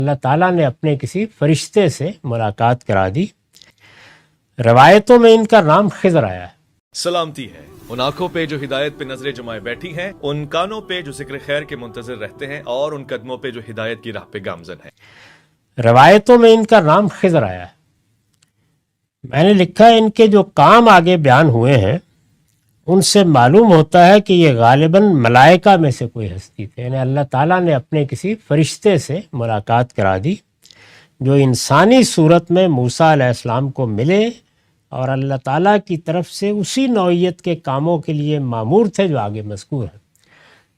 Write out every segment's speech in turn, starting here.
اللہ تعالیٰ نے اپنے کسی فرشتے سے ملاقات کرا دی۔ روایتوں میں ان کا نام خضر آیا ہے۔ سلامتی ہے ان آنکھوں پہ جو ہدایت پہ نظریں جمائے بیٹھی ہیں، ان کانوں پہ جو ذکر خیر کے منتظر رہتے ہیں، اور ان قدموں پہ جو ہدایت کی راہ پہ گامزن ہیں۔ روایتوں میں ان کا نام خضر آیا ہے۔ میں نے لکھا ہے ان کے جو کام آگے بیان ہوئے ہیں ان سے معلوم ہوتا ہے کہ یہ غالباً ملائکہ میں سے کوئی ہستی تھے، یعنی اللہ تعالیٰ نے اپنے کسی فرشتے سے ملاقات کرا دی جو انسانی صورت میں موسیٰ علیہ السلام کو ملے اور اللہ تعالیٰ کی طرف سے اسی نوعیت کے کاموں کے لیے مامور تھے جو آگے مذکور ہیں۔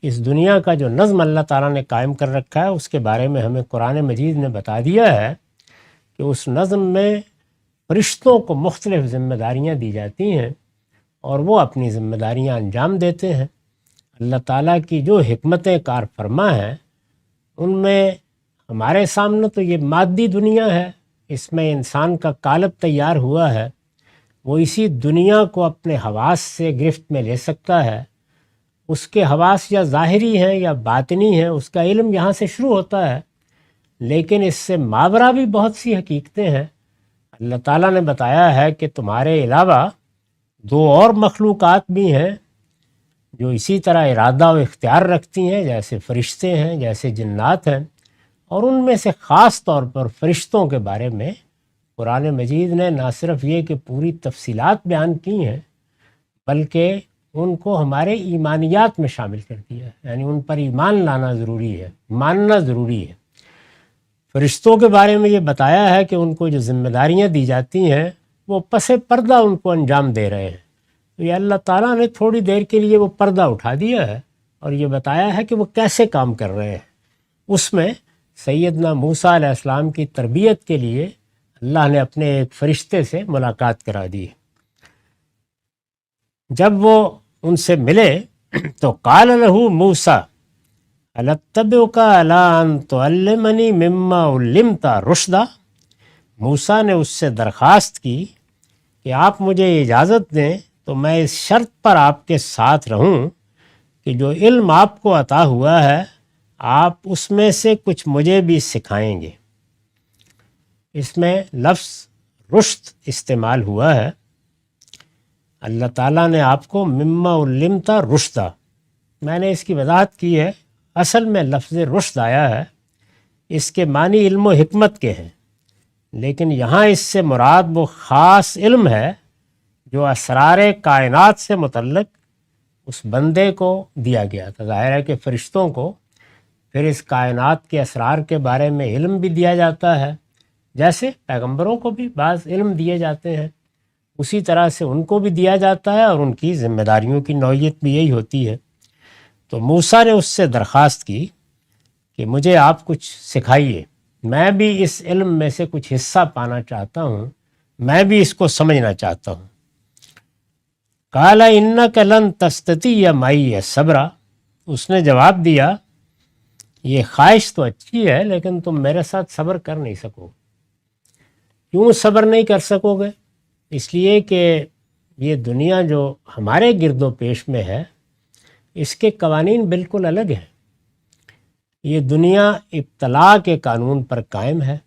اس دنیا کا جو نظم اللہ تعالیٰ نے قائم کر رکھا ہے اس کے بارے میں ہمیں قرآن مجید نے بتا دیا ہے کہ اس نظم میں فرشتوں کو مختلف ذمہ داریاں دی جاتی ہیں اور وہ اپنی ذمہ داریاں انجام دیتے ہیں۔ اللہ تعالیٰ کی جو حکمتیں کار فرما ہیں ان میں ہمارے سامنے تو یہ مادی دنیا ہے، اس میں انسان کا قالب تیار ہوا ہے، وہ اسی دنیا کو اپنے حواس سے گرفت میں لے سکتا ہے۔ اس کے حواس یا ظاہری ہیں یا باطنی ہیں، اس کا علم یہاں سے شروع ہوتا ہے، لیکن اس سے ماورا بھی بہت سی حقیقتیں ہیں۔ اللہ تعالیٰ نے بتایا ہے کہ تمہارے علاوہ دو اور مخلوقات بھی ہیں جو اسی طرح ارادہ و اختیار رکھتی ہیں، جیسے فرشتے ہیں، جیسے جنات ہیں، اور ان میں سے خاص طور پر فرشتوں کے بارے میں قرآن مجید نے نہ صرف یہ کہ پوری تفصیلات بیان کی ہیں بلکہ ان کو ہمارے ایمانیات میں شامل کر دیا ہے، یعنی ان پر ایمان لانا ضروری ہے، ماننا ضروری ہے۔ فرشتوں کے بارے میں یہ بتایا ہے کہ ان کو جو ذمہ داریاں دی جاتی ہیں وہ پس پردہ ان کو انجام دے رہے ہیں، تو یہ اللہ تعالیٰ نے تھوڑی دیر کے لیے وہ پردہ اٹھا دیا ہے اور یہ بتایا ہے کہ وہ کیسے کام کر رہے ہیں۔ اس میں سیدنا موسیٰ علیہ السلام کی تربیت کے لیے اللہ نے اپنے ایک فرشتے سے ملاقات کرا دی۔ جب وہ ان سے ملے تو قال لہ موسیٰ هل اتبعک علی ان تعلمنی مما علمت رشدا۔ موسیٰ نے اس سے درخواست کی کہ آپ مجھے اجازت دیں تو میں اس شرط پر آپ کے ساتھ رہوں کہ جو علم آپ کو عطا ہوا ہے آپ اس میں سے کچھ مجھے بھی سکھائیں گے۔ اس میں لفظ رشد استعمال ہوا ہے۔ اللہ تعالیٰ نے آپ کو مما علمت رشدا، میں نے اس کی وضاحت کی ہے، اصل میں لفظ رشد آیا ہے، اس کے معنی علم و حکمت کے ہیں، لیکن یہاں اس سے مراد وہ خاص علم ہے جو اسرار کائنات سے متعلق اس بندے کو دیا گیا تھا۔ ظاہر ہے کہ فرشتوں کو پھر اس کائنات کے اسرار کے بارے میں علم بھی دیا جاتا ہے، جیسے پیغمبروں کو بھی بعض علم دیے جاتے ہیں، اسی طرح سے ان کو بھی دیا جاتا ہے اور ان کی ذمہ داریوں کی نوعیت بھی یہی ہوتی ہے۔ تو موسیٰ نے اس سے درخواست کی کہ مجھے آپ کچھ سکھائیے، میں بھی اس علم میں سے کچھ حصہ پانا چاہتا ہوں، میں بھی اس کو سمجھنا چاہتا ہوں۔ قال انک لن تستطیع معی صبرا، اس نے جواب دیا یہ خواہش تو اچھی ہے لیکن تم میرے ساتھ صبر کر نہیں سکو۔ کیوں صبر نہیں کر سکو گے؟ اس لیے کہ یہ دنیا جو ہمارے گرد و پیش میں ہے اس کے قوانین بالکل الگ ہیں۔ یہ دنیا ابتلاء کے قانون پر قائم ہے،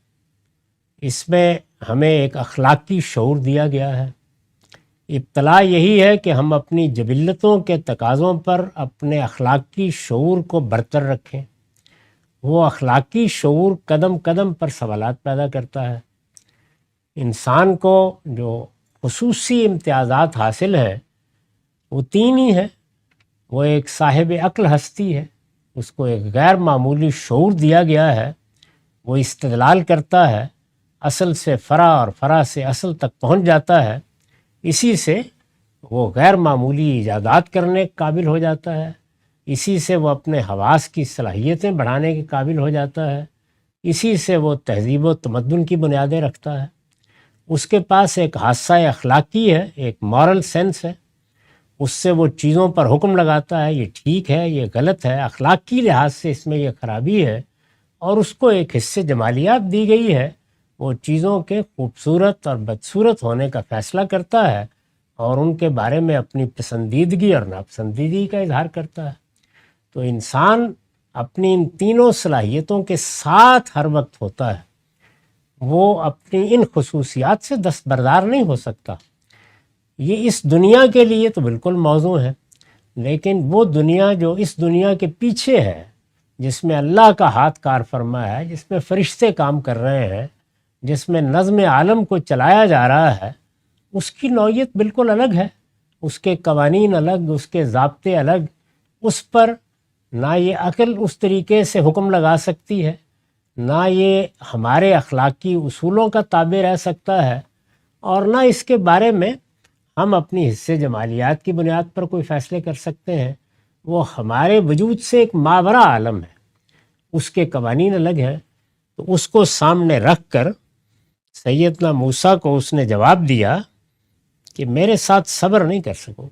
اس میں ہمیں ایک اخلاقی شعور دیا گیا ہے۔ ابتلاء یہی ہے کہ ہم اپنی جبلتوں کے تقاضوں پر اپنے اخلاقی شعور کو برتر رکھیں۔ وہ اخلاقی شعور قدم قدم پر سوالات پیدا کرتا ہے۔ انسان کو جو خصوصی امتیازات حاصل ہیں وہ تین ہی ہیں۔ وہ ایک صاحب عقل ہستی ہے، اس کو ایک غیر معمولی شعور دیا گیا ہے، وہ استدلال کرتا ہے، اصل سے فرع اور فرع سے اصل تک پہنچ جاتا ہے، اسی سے وہ غیر معمولی ایجادات کرنے کے قابل ہو جاتا ہے، اسی سے وہ اپنے حواس کی صلاحیتیں بڑھانے کے قابل ہو جاتا ہے، اسی سے وہ تہذیب و تمدن کی بنیادیں رکھتا ہے۔ اس کے پاس ایک حادثہ اخلاقی ہے، ایک مورل سینس ہے، اس سے وہ چیزوں پر حکم لگاتا ہے، یہ ٹھیک ہے، یہ غلط ہے، اخلاقی لحاظ سے اس میں یہ خرابی ہے، اور اس کو ایک حصے جمالیات دی گئی ہے، وہ چیزوں کے خوبصورت اور بدصورت ہونے کا فیصلہ کرتا ہے اور ان کے بارے میں اپنی پسندیدگی اور ناپسندیدگی کا اظہار کرتا ہے۔ تو انسان اپنی ان تینوں صلاحیتوں کے ساتھ ہر وقت ہوتا ہے، وہ اپنی ان خصوصیات سے دستبردار نہیں ہو سکتا۔ یہ اس دنیا کے لیے تو بالکل موزوں ہے، لیکن وہ دنیا جو اس دنیا کے پیچھے ہے، جس میں اللہ کا ہاتھ کار فرما ہے، جس میں فرشتے کام کر رہے ہیں، جس میں نظم عالم کو چلایا جا رہا ہے، اس کی نوعیت بالکل الگ ہے، اس کے قوانین الگ، اس کے ضابطے الگ، اس پر نہ یہ عقل اس طریقے سے حکم لگا سکتی ہے، نہ یہ ہمارے اخلاقی اصولوں کا تابع رہ سکتا ہے، اور نہ اس کے بارے میں ہم اپنی حصے جمالیات کی بنیاد پر کوئی فیصلے کر سکتے ہیں۔ وہ ہمارے وجود سے ایک ماورا عالم ہے، اس کے قوانین الگ ہیں۔ تو اس کو سامنے رکھ کر سیدنا موسیٰ کو اس نے جواب دیا کہ میرے ساتھ صبر نہیں کر سکو،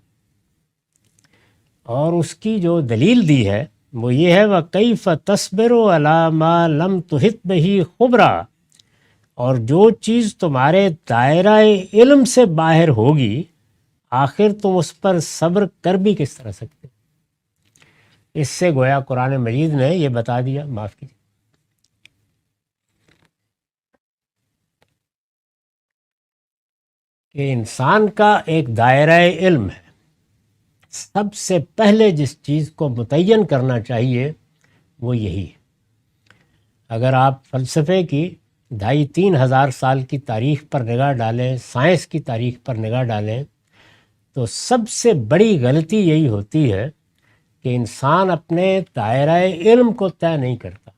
اور اس کی جو دلیل دی ہے وہ یہ ہے وَكَيْفَ تَصْبِرُ عَلَى مَا لَمْ تُحِطْ بِهِ خُبْرًا، اور جو چیز تمہارے دائرہ علم سے باہر ہوگی آخر تم اس پر صبر کر بھی کس طرح سکتے؟ اس سے گویا قرآن مجید نے یہ بتا دیا، معاف کیجیے، کہ انسان کا ایک دائرہ علم ہے۔ سب سے پہلے جس چیز کو متعین کرنا چاہیے وہ یہی ہے۔ اگر آپ فلسفے کی 2500-3000 سال کی تاریخ پر نگاہ ڈالیں، سائنس کی تاریخ پر نگاہ ڈالیں، تو سب سے بڑی غلطی یہی ہوتی ہے کہ انسان اپنے دائرہ علم کو طے نہیں کرتا۔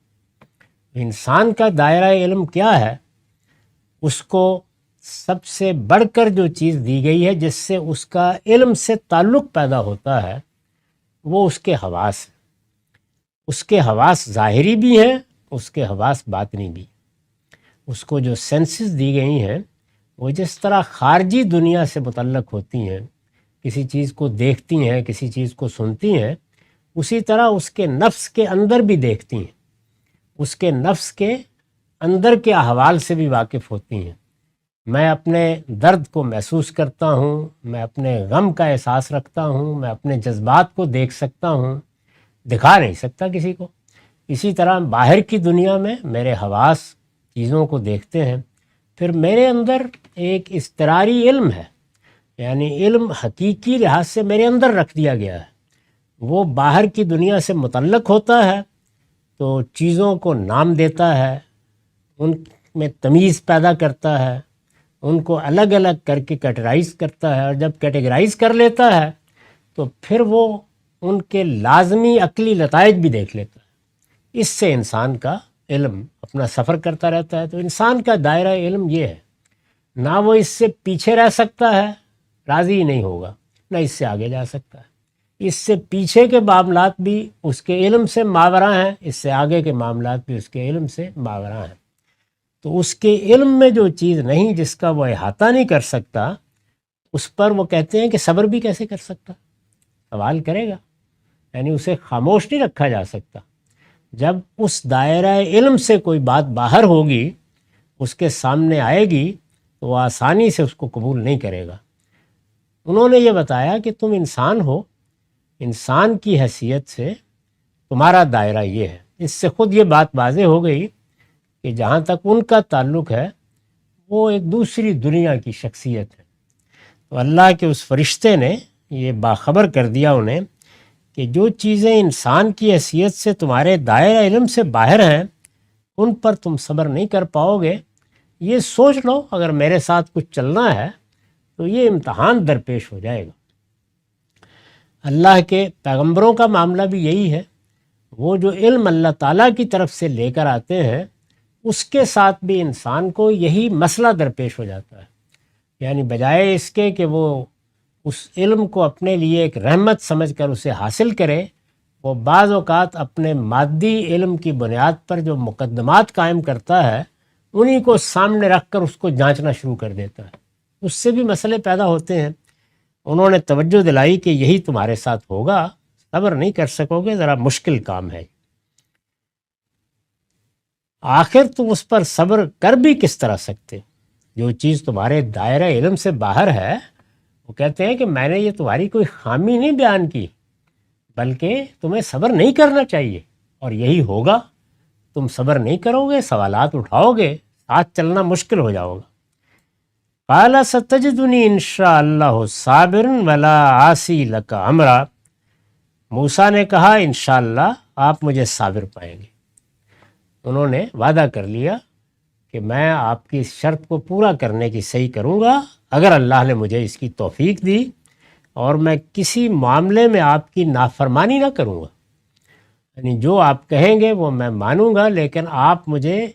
انسان کا دائرہ علم کیا ہے؟ اس کو سب سے بڑھ کر جو چیز دی گئی ہے جس سے اس کا علم سے تعلق پیدا ہوتا ہے وہ اس کے حواس ہیں۔ اس کے حواس ظاہری بھی ہیں، اس کے حواس باطنی بھی۔ اس کو جو سینسز دی گئی ہیں وہ جس طرح خارجی دنیا سے متعلق ہوتی ہیں، کسی چیز کو دیکھتی ہیں، کسی چیز کو سنتی ہیں، اسی طرح اس کے نفس کے اندر بھی دیکھتی ہیں، اس کے نفس کے اندر کے احوال سے بھی واقف ہوتی ہیں۔ میں اپنے درد کو محسوس کرتا ہوں، میں اپنے غم کا احساس رکھتا ہوں، میں اپنے جذبات کو دیکھ سکتا ہوں، دکھا نہیں سکتا کسی کو۔ اسی طرح باہر کی دنیا میں میرے حواس چیزوں کو دیکھتے ہیں۔ پھر میرے اندر ایک اضطراری علم ہے، یعنی علم حقیقی لحاظ سے میرے اندر رکھ دیا گیا ہے، وہ باہر کی دنیا سے متعلق ہوتا ہے تو چیزوں کو نام دیتا ہے، ان میں تمیز پیدا کرتا ہے، ان کو الگ الگ کر کے کیٹیگرائز کرتا ہے، اور جب کیٹیگرائز کر لیتا ہے تو پھر وہ ان کے لازمی عقلی نتائج بھی دیکھ لیتا ہے۔ اس سے انسان کا علم اپنا سفر کرتا رہتا ہے۔ تو انسان کا دائرہ علم یہ ہے، نہ وہ اس سے پیچھے رہ سکتا ہے، راضی نہیں ہوگا، نہ اس سے آگے جا سکتا ہے۔ اس سے پیچھے کے معاملات بھی اس کے علم سے ماوراء ہیں، اس سے آگے کے معاملات بھی اس کے علم سے ماوراء ہیں۔ تو اس کے علم میں جو چیز نہیں، جس کا وہ احاطہ نہیں کر سکتا، اس پر وہ کہتے ہیں کہ صبر بھی کیسے کر سکتا؟ سوال کرے گا، یعنی اسے خاموش نہیں رکھا جا سکتا۔ جب اس دائرہ علم سے کوئی بات باہر ہوگی، اس کے سامنے آئے گی، تو وہ آسانی سے اس کو قبول نہیں کرے گا۔ انہوں نے یہ بتایا کہ تم انسان ہو، انسان کی حیثیت سے تمہارا دائرہ یہ ہے۔ اس سے خود یہ بات واضح ہو گئی کہ جہاں تک ان کا تعلق ہے وہ ایک دوسری دنیا کی شخصیت ہے۔ تو اللہ کے اس فرشتے نے یہ باخبر کر دیا انہیں کہ جو چیزیں انسان کی حیثیت سے تمہارے دائرہ علم سے باہر ہیں ان پر تم صبر نہیں کر پاؤ گے۔ یہ سوچ لو اگر میرے ساتھ کچھ چلنا ہے تو یہ امتحان درپیش ہو جائے گا۔ اللہ کے پیغمبروں کا معاملہ بھی یہی ہے، وہ جو علم اللہ تعالیٰ کی طرف سے لے کر آتے ہیں اس کے ساتھ بھی انسان کو یہی مسئلہ درپیش ہو جاتا ہے، یعنی بجائے اس کے کہ وہ اس علم کو اپنے لیے ایک رحمت سمجھ کر اسے حاصل کرے، وہ بعض اوقات اپنے مادی علم کی بنیاد پر جو مقدمات قائم کرتا ہے انہی کو سامنے رکھ کر اس کو جانچنا شروع کر دیتا ہے۔ اس سے بھی مسئلے پیدا ہوتے ہیں۔ انہوں نے توجہ دلائی کہ یہی تمہارے ساتھ ہوگا، صبر نہیں کر سکو گے، ذرا مشکل کام ہے۔ آخر تم اس پر صبر کر بھی کس طرح سکتے؟ جو چیز تمہارے دائرہ علم سے باہر ہے، وہ کہتے ہیں کہ میں نے یہ تمہاری کوئی خامی نہیں بیان کی، بلکہ تمہیں صبر نہیں کرنا چاہیے، اور یہی ہوگا، تم صبر نہیں کرو گے، سوالات اٹھاؤ گے، ساتھ چلنا مشکل ہو جاؤ گا۔ قال ستجدنی انشاء اللہ صابرا ولا عاصی لک امرا، موسیٰ نے کہا انشاءاللہ آپ مجھے صابر پائیں گے۔ انہوں نے وعدہ کر لیا کہ میں آپ کی اس شرط کو پورا کرنے کی صحیح کروں گا اگر اللہ نے مجھے اس کی توفیق دی، اور میں کسی معاملے میں آپ کی نافرمانی نہ کروں گا، یعنی جو آپ کہیں گے وہ میں مانوں گا، لیکن آپ مجھے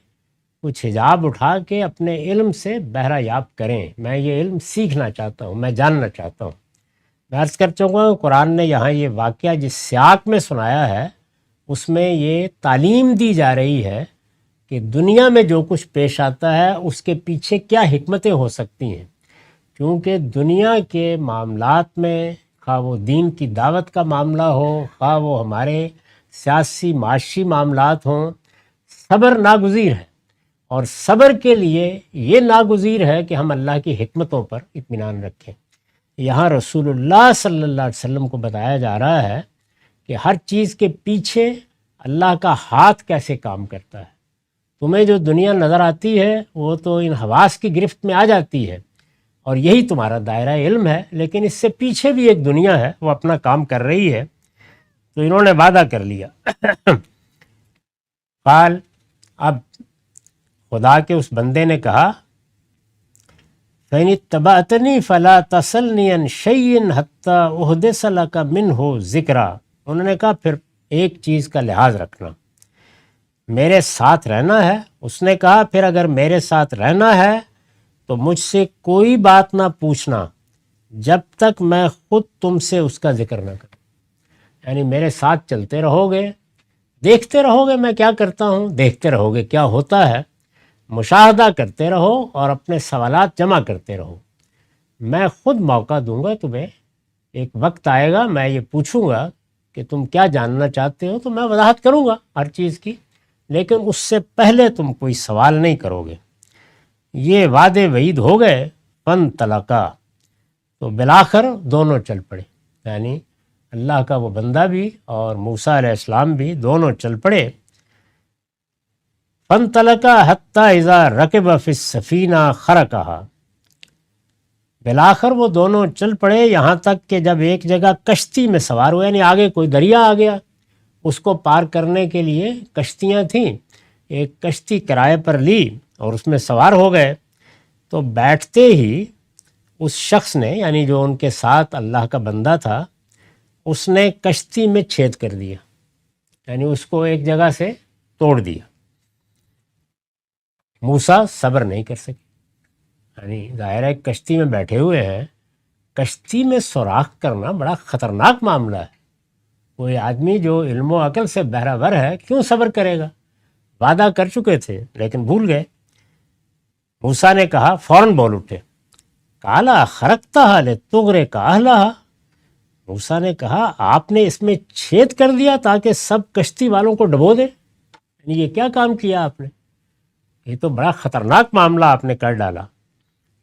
کچھ حجاب اٹھا کے اپنے علم سے بہرہ یاب کریں، میں یہ علم سیکھنا چاہتا ہوں، میں جاننا چاہتا ہوں۔ میں عرض کر چکا ہوں قرآن نے یہاں یہ واقعہ جس سیاق میں سنایا ہے اس میں یہ تعلیم دی جا رہی ہے کہ دنیا میں جو کچھ پیش آتا ہے اس کے پیچھے کیا حکمتیں ہو سکتی ہیں، کیونکہ دنیا کے معاملات میں خواہ وہ دین کی دعوت کا معاملہ ہو، خواہ وہ ہمارے سیاسی معاشی معاملات ہوں، صبر ناگزیر ہے، اور صبر کے لیے یہ ناگزیر ہے کہ ہم اللہ کی حکمتوں پر اطمینان رکھیں۔ یہاں رسول اللہ صلی اللہ علیہ وسلم کو بتایا جا رہا ہے کہ ہر چیز کے پیچھے اللہ کا ہاتھ کیسے کام کرتا ہے۔ تمہیں جو دنیا نظر آتی ہے وہ تو ان حواس کی گرفت میں آ جاتی ہے اور یہی تمہارا دائرہ علم ہے، لیکن اس سے پیچھے بھی ایک دنیا ہے، وہ اپنا کام کر رہی ہے۔ تو انہوں نے وعدہ کر لیا۔ قال، اب خدا کے اس بندے نے کہا فَإِنِ اتَّبَعْتَنِي فَلَا تَسْأَلْنِي عَنْ شَيْءٍ حَتَّىٰ أُحْدِثَ لَكَ مِنْهُ ذِكْرًا۔ انہوں نے کہا پھر ایک چیز کا لحاظ رکھنا، میرے ساتھ رہنا ہے۔ اس نے کہا پھر اگر میرے ساتھ رہنا ہے تو مجھ سے کوئی بات نہ پوچھنا جب تک میں خود تم سے اس کا ذکر نہ کروں، یعنی میرے ساتھ چلتے رہو گے، دیکھتے رہو گے میں کیا کرتا ہوں، دیکھتے رہو گے کیا ہوتا ہے، مشاہدہ کرتے رہو اور اپنے سوالات جمع کرتے رہو۔ میں خود موقع دوں گا تمہیں، ایک وقت آئے گا میں یہ پوچھوں گا کہ تم کیا جاننا چاہتے ہو، تو میں وضاحت کروں گا ہر چیز کی، لیکن اس سے پہلے تم کوئی سوال نہیں کرو گے۔ یہ وعدے وعید ہو گئے۔ فانطلقا، تو بالآخر دونوں چل پڑے، یعنی اللہ کا وہ بندہ بھی اور موسیٰ علیہ السلام بھی دونوں چل پڑے۔ فانطلقا حتی اذا رکب فی السفینہ خرقہا، بالآخر وہ دونوں چل پڑے یہاں تک کہ جب ایک جگہ کشتی میں سوار ہوئے، یعنی آگے کوئی دریا آ گیا، اس کو پار کرنے کے لیے کشتیاں تھیں، ایک کشتی کرائے پر لی اور اس میں سوار ہو گئے، تو بیٹھتے ہی اس شخص نے، یعنی جو ان کے ساتھ اللہ کا بندہ تھا، اس نے کشتی میں چھید کر دیا، یعنی اس کو ایک جگہ سے توڑ دیا۔ موسیٰ صبر نہیں کر سکے، یعنی ظاہر ہے کشتی میں بیٹھے ہوئے ہیں، کشتی میں سوراخ کرنا بڑا خطرناک معاملہ ہے، کوئی آدمی جو علم و عقل سے بہرہ ور ہے کیوں صبر کرے گا؟ وعدہ کر چکے تھے لیکن بھول گئے۔ موسیٰ نے کہا، فوراً بول اٹھے، کالا خرقتہا لتغرق اہلہا، موسیٰ نے کہا آپ نے اس میں چھید کر دیا تاکہ سب کشتی والوں کو ڈبو دے، یعنی یہ کیا کام کیا آپ نے؟ یہ تو بڑا خطرناک معاملہ آپ نے کر ڈالا،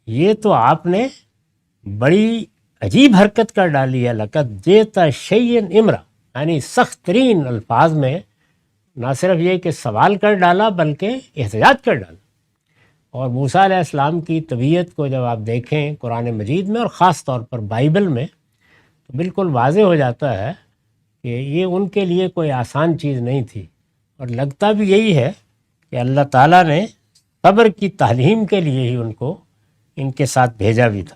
یہ تو آپ نے بڑی عجیب حرکت کر ڈالی ہے۔ لقد جئت شیئا امرا، یعنی سخت ترین الفاظ میں نہ صرف یہ کہ سوال کر ڈالا بلکہ احتجاج کر ڈالا۔ اور موسیٰ علیہ السلام کی طبیعت کو جب آپ دیکھیں قرآن مجید میں اور خاص طور پر بائبل میں، تو بالکل واضح ہو جاتا ہے کہ یہ ان کے لیے کوئی آسان چیز نہیں تھی، اور لگتا بھی یہی ہے کہ اللہ تعالیٰ نے صبر کی تعلیم کے لیے ہی ان کو ان کے ساتھ بھیجا بھی تھا۔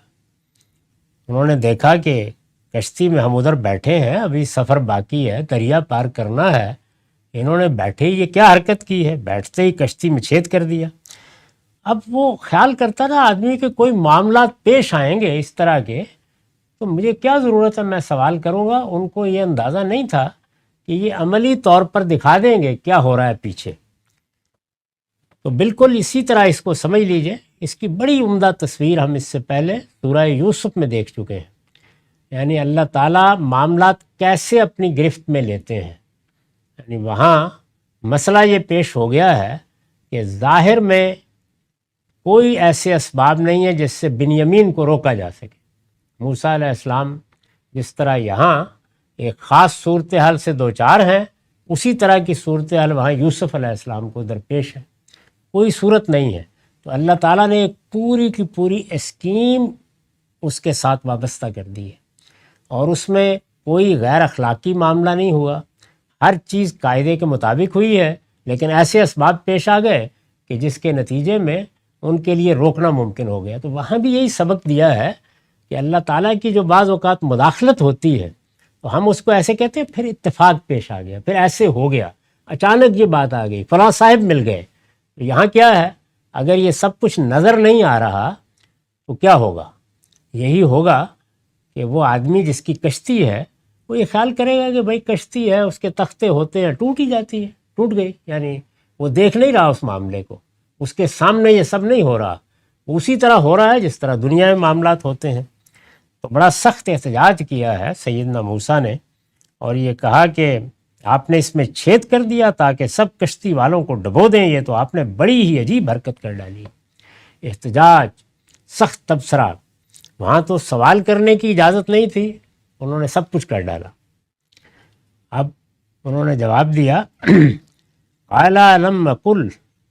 انہوں نے دیکھا کہ کشتی میں ہم ادھر بیٹھے ہیں، ابھی سفر باقی ہے، دریا پار کرنا ہے، انہوں نے بیٹھے ہی یہ کیا حرکت کی ہے، بیٹھتے ہی کشتی میں چھید کر دیا۔ اب وہ خیال کرتا نا آدمی کہ کوئی معاملات پیش آئیں گے اس طرح کے، تو مجھے کیا ضرورت ہے میں سوال کروں گا۔ ان کو یہ اندازہ نہیں تھا کہ یہ عملی طور پر دکھا دیں گے کیا ہو رہا ہے پیچھے۔ تو بالکل اسی طرح اس کو سمجھ لیجئے، اس کی بڑی عمدہ تصویر ہم اس سے پہلے سورہ یوسف میں دیکھ چکے ہیں، یعنی اللہ تعالیٰ معاملات کیسے اپنی گرفت میں لیتے ہیں۔ یعنی وہاں مسئلہ یہ پیش ہو گیا ہے کہ ظاہر میں کوئی ایسے اسباب نہیں ہے جس سے بنیامین کو روکا جا سکے۔ موسیٰ علیہ السلام جس طرح یہاں ایک خاص صورتحال سے دوچار ہیں، اسی طرح کی صورتحال وہاں یوسف علیہ السلام کو درپیش ہے، کوئی صورت نہیں ہے۔ تو اللہ تعالیٰ نے ایک پوری کی پوری اسکیم اس کے ساتھ وابستہ کر دی ہے، اور اس میں کوئی غیر اخلاقی معاملہ نہیں ہوا، ہر چیز قاعدے کے مطابق ہوئی ہے، لیکن ایسے اسباب پیش آ گئے کہ جس کے نتیجے میں ان کے لیے روکنا ممکن ہو گیا۔ تو وہاں بھی یہی سبق دیا ہے کہ اللہ تعالیٰ کی جو بعض اوقات مداخلت ہوتی ہے تو ہم اس کو ایسے کہتے ہیں پھر اتفاق پیش آ گیا، پھر ایسے ہو گیا، اچانک یہ بات آ گئی، فلاں صاحب مل گئے۔ یہاں کیا ہے، اگر یہ سب کچھ نظر نہیں آ رہا تو کیا ہوگا؟ یہی ہوگا کہ وہ آدمی جس کی کشتی ہے وہ یہ خیال کرے گا کہ بھائی کشتی ہے، اس کے تختے ہوتے ہیں، ٹوٹ ہی جاتی ہے، ٹوٹ گئی، یعنی وہ دیکھ نہیں رہا اس معاملے کو، اس کے سامنے یہ سب نہیں ہو رہا، اسی طرح ہو رہا ہے جس طرح دنیا میں معاملات ہوتے ہیں۔ تو بڑا سخت احتجاج کیا ہے سیدنا موسیٰ نے، اور یہ کہا کہ آپ نے اس میں چھید کر دیا تاکہ سب کشتی والوں کو ڈبو دیں، یہ تو آپ نے بڑی ہی عجیب حرکت کر ڈالی۔ احتجاج، سخت تبصرہ، وہاں تو سوال کرنے کی اجازت نہیں تھی، انہوں نے سب کچھ کر ڈالا۔ اب انہوں نے جواب دیا قال لم قل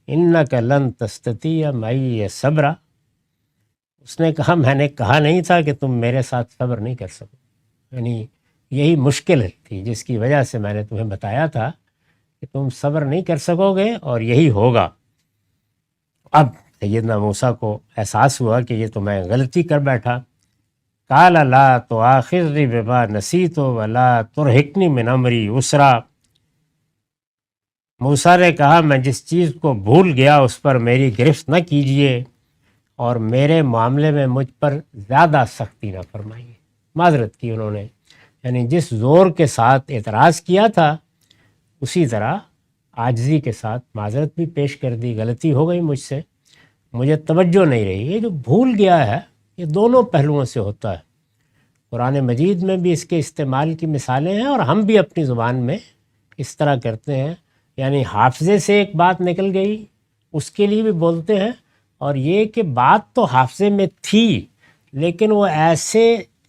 انک لن تستطیع معی صبرا، اس نے کہا میں نے کہا نہیں تھا کہ تم میرے ساتھ صبر نہیں کر سکو، یعنی یہی مشکل تھی جس کی وجہ سے میں نے تمہیں بتایا تھا کہ تم صبر نہیں کر سکو گے اور یہی ہوگا۔ اب سیدنا موسیٰ کو احساس ہوا کہ یہ تو میں غلطی کر بیٹھا۔ قال لا تؤاخذنی بما نسیت ولا ترہقنی من امری عسرا، موسیٰ نے کہا میں جس چیز کو بھول گیا اس پر میری گرفت نہ کیجیے، اور میرے معاملے میں مجھ پر زیادہ سختی نہ فرمائیے۔ معذرت کی انہوں نے، یعنی جس زور کے ساتھ اعتراض کیا تھا اسی طرح عاجزی کے ساتھ معذرت بھی پیش کر دی، غلطی ہو گئی مجھ سے، مجھے توجہ نہیں رہی۔ یہ جو بھول گیا ہے یہ دونوں پہلوؤں سے ہوتا ہے، قرآن مجید میں بھی اس کے استعمال کی مثالیں ہیں، اور ہم بھی اپنی زبان میں اس طرح کرتے ہیں، یعنی حافظے سے ایک بات نکل گئی اس کے لیے بھی بولتے ہیں، اور یہ کہ بات تو حافظے میں تھی لیکن وہ ایسے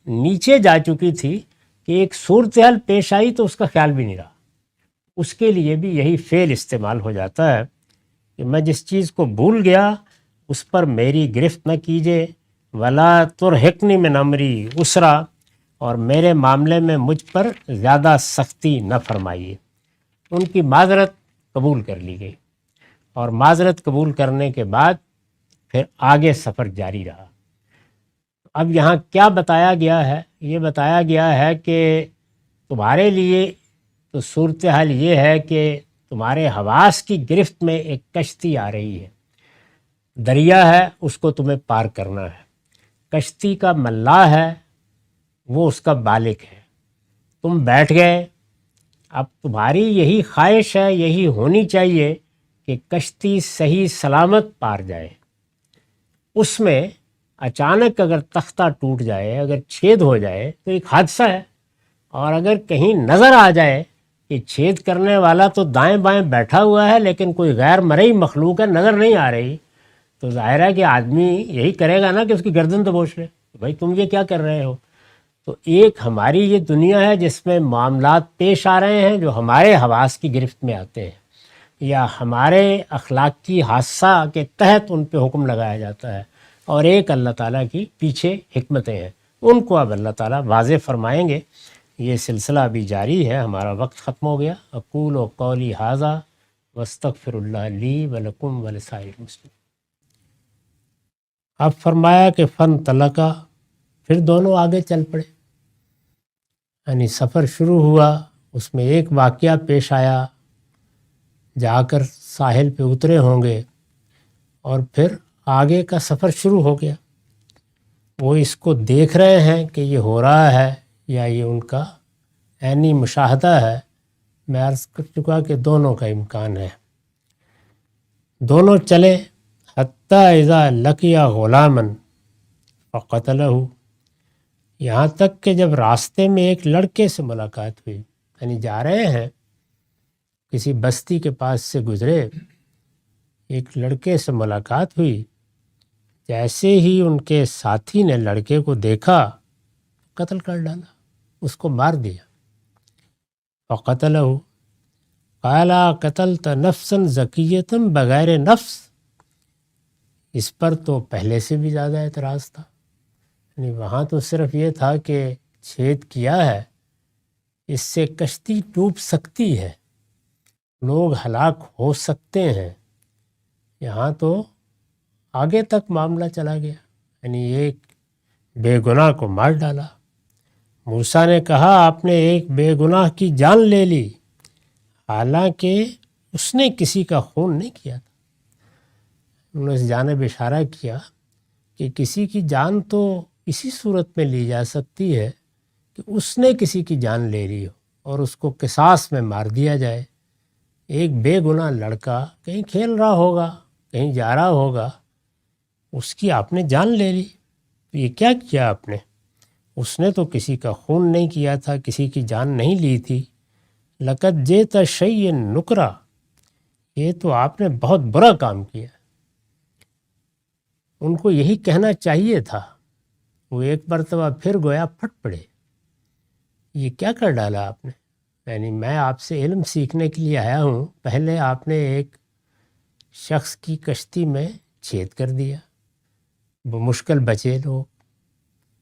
نیچے جا چکی تھی کہ ایک صورتحال پیش آئی تو اس کا خیال بھی نہیں رہا، اس کے لیے بھی یہی فعل استعمال ہو جاتا ہے کہ میں جس چیز کو بھول گیا اس پر میری گرفت نہ کیجیے، ولا ترہقنی من امری عسرا، اور میرے معاملے میں مجھ پر زیادہ سختی نہ فرمائیے۔ ان کی معذرت قبول کر لی گئی، اور معذرت قبول کرنے کے بعد پھر آگے سفر جاری رہا۔ اب یہاں کیا بتایا گیا ہے؟ یہ بتایا گیا ہے کہ تمہارے لیے تو صورتحال یہ ہے کہ تمہارے حواس کی گرفت میں ایک کشتی آ رہی ہے، دریا ہے، اس کو تمہیں پار کرنا ہے، کشتی کا ملاح ہے وہ اس کا بالک ہے، تم بیٹھ گئے۔ اب تمہاری یہی خواہش ہے، یہی ہونی چاہیے کہ کشتی صحیح سلامت پار جائے۔ اس میں اچانک اگر تختہ ٹوٹ جائے، اگر چھید ہو جائے تو ایک حادثہ ہے، اور اگر کہیں نظر آ جائے کہ چھید کرنے والا تو دائیں بائیں بیٹھا ہوا ہے لیکن کوئی غیر مرئی مخلوق ہے، نظر نہیں آ رہی، تو ظاہر ہے کہ آدمی یہی کرے گا نا کہ اس کی گردن دبوچ لے، بھائی تم یہ کیا کر رہے ہو۔ تو ایک ہماری یہ دنیا ہے جس میں معاملات پیش آ رہے ہیں جو ہمارے حواس کی گرفت میں آتے ہیں، یا ہمارے اخلاقی حادثہ کے تحت ان پہ حکم لگایا جاتا ہے، اور ایک اللہ تعالیٰ کی پیچھے حکمتیں ہیں، ان کو اب اللہ تعالیٰ واضح فرمائیں گے۔ یہ سلسلہ ابھی جاری ہے، ہمارا وقت ختم ہو گیا۔ اقول و قولی ھذا واستغفر اللہ لی ولکم ولسائر المسلمین۔ اب فرمایا کہ فن طلقہ، پھر دونوں آگے چل پڑے، یعنی سفر شروع ہوا، اس میں ایک واقعہ پیش آیا، جا کر ساحل پہ اترے ہوں گے، اور پھر آگے کا سفر شروع ہو گیا۔ وہ اس کو دیکھ رہے ہیں کہ یہ ہو رہا ہے یا یہ ان کا عینی مشاہدہ ہے۔ میں عرض کر چکا کہ دونوں کا امکان ہے۔ دونوں چلے حتیٰ اذا لقیا غلاما فقتلہ، یہاں تک کہ جب راستے میں ایک لڑکے سے ملاقات ہوئی، یعنی جا رہے ہیں کسی بستی کے پاس سے گزرے، ایک لڑکے سے ملاقات ہوئی، جیسے ہی ان کے ساتھی نے لڑکے کو دیکھا قتل کر ڈالا، اس کو مار دیا۔ فقتلہ، قالا قتلت نفسا زکیۃ بغیر نفس، اس پر تو پہلے سے بھی زیادہ اعتراض تھا. یعنی وہاں تو صرف یہ تھا کہ چھید کیا ہے، اس سے کشتی ڈوب سکتی ہے، لوگ ہلاک ہو سکتے ہیں. یہاں تو آگے تک معاملہ چلا گیا، یعنی ایک بے گناہ کو مار ڈالا. موسیٰ نے کہا آپ نے ایک بے گناہ کی جان لے لی، حالانکہ اس نے کسی کا خون نہیں کیا تھا. انہوں نے اس جانب اشارہ کیا کہ کسی کی جان تو اسی صورت میں لی جا سکتی ہے کہ اس نے کسی کی جان لے لی ہو اور اس کو قصاص میں مار دیا جائے. ایک بے گناہ لڑکا کہیں کھیل رہا ہوگا، کہیں جا رہا ہوگا، اس کی آپ نے جان لے لی. تو یہ کیا کیا آپ نے؟ اس نے تو کسی کا خون نہیں کیا تھا، کسی کی جان نہیں لی تھی. لقد جئت شیئا نکرا، یہ تو آپ نے بہت برا کام کیا. ان کو یہی کہنا چاہیے تھا. وہ ایک مرتبہ پھر گویا پھٹ پڑے، یہ کیا کر ڈالا آپ نے؟ یعنی میں آپ سے علم سیکھنے کے لیے آیا ہوں، پہلے آپ نے ایک شخص کی کشتی میں چھید کر دیا، بمشکل بچے لوگ.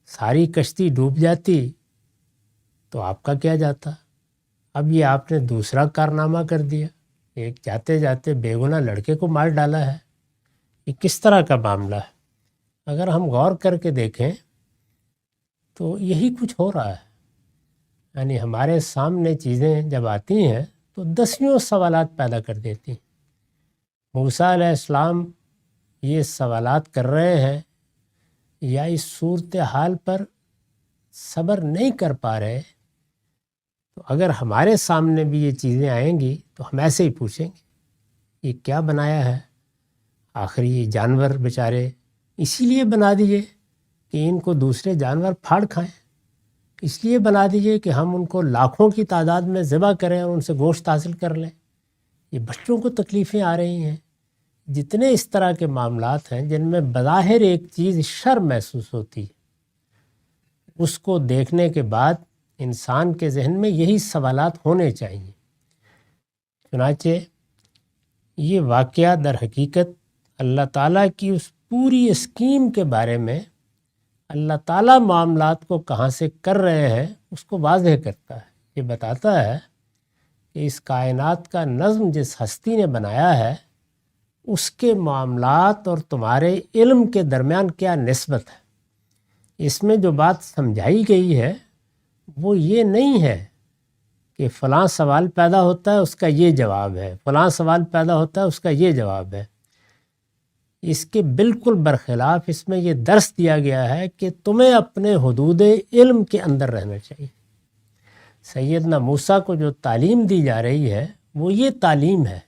ساری کشتی ڈوب جاتی تو آپ کا کیا جاتا؟ اب یہ آپ نے دوسرا کارنامہ کر دیا، ایک جاتے جاتے بے گناہ لڑکے کو مار ڈالا ہے. یہ کس طرح کا معاملہ ہے؟ اگر ہم غور کر کے دیکھیں تو یہی کچھ ہو رہا ہے. یعنی ہمارے سامنے چیزیں جب آتی ہیں تو دسیوں سوالات پیدا کر دیتی ہیں. موسیٰ علیہ السلام یہ سوالات کر رہے ہیں یا اس صورتحال پر صبر نہیں کر پا رہے، تو اگر ہمارے سامنے بھی یہ چیزیں آئیں گی تو ہم ایسے ہی پوچھیں گے یہ کیا بنایا ہے؟ آخر یہ جانور بیچارے اسی لیے بنا دیے کہ ان کو دوسرے جانور پھاڑ کھائیں، اس لیے بنا دیجیے کہ ہم ان کو لاکھوں کی تعداد میں ذبح کریں اور ان سے گوشت حاصل کر لیں. یہ بچوں کو تکلیفیں آ رہی ہیں. جتنے اس طرح کے معاملات ہیں جن میں بظاہر ایک چیز شر محسوس ہوتی ہے، اس کو دیکھنے کے بعد انسان کے ذہن میں یہی سوالات ہونے چاہیے. چنانچہ یہ واقعہ در حقیقت اللہ تعالیٰ کی اس پوری اسکیم کے بارے میں، اللہ تعالیٰ معاملات کو کہاں سے کر رہے ہیں اس کو واضح کرتا ہے. یہ بتاتا ہے کہ اس کائنات کا نظم جس ہستی نے بنایا ہے اس کے معاملات اور تمہارے علم کے درمیان کیا نسبت ہے. اس میں جو بات سمجھائی گئی ہے وہ یہ نہیں ہے کہ فلاں سوال پیدا ہوتا ہے اس کا یہ جواب ہے، فلاں سوال پیدا ہوتا ہے اس کا یہ جواب ہے. اس کے بالکل برخلاف اس میں یہ درس دیا گیا ہے کہ تمہیں اپنے حدود علم کے اندر رہنا چاہیے. سیدنا موسیٰ کو جو تعلیم دی جا رہی ہے وہ یہ تعلیم ہے.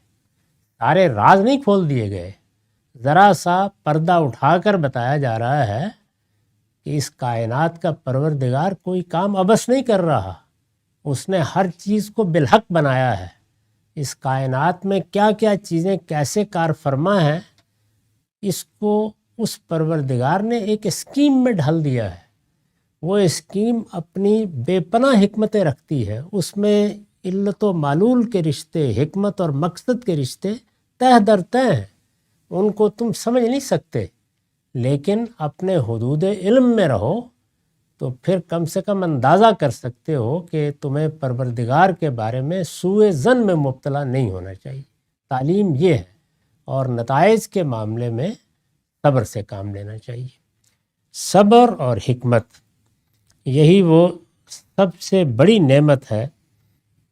سارے راز نہیں کھول دیے گئے، ذرا سا پردہ اٹھا کر بتایا جا رہا ہے کہ اس کائنات کا پروردگار کوئی کام عبث نہیں کر رہا. اس نے ہر چیز کو بالحق بنایا ہے. اس کائنات میں کیا کیا چیزیں کیسے کار فرما ہیں اس کو اس پروردگار نے ایک اسکیم میں ڈھال دیا ہے. وہ اسکیم اپنی بے پناہ حکمتیں رکھتی ہے، اس میں علت و معلول کے رشتے، حکمت اور مقصد کے رشتے تہ در تہ ہیں. ان کو تم سمجھ نہیں سکتے، لیکن اپنے حدود علم میں رہو تو پھر کم سے کم اندازہ کر سکتے ہو کہ تمہیں پروردگار کے بارے میں سوء ظن میں مبتلا نہیں ہونا چاہیے. تعلیم یہ ہے، اور نتائج کے معاملے میں صبر سے کام لینا چاہیے. صبر اور حکمت، یہی وہ سب سے بڑی نعمت ہے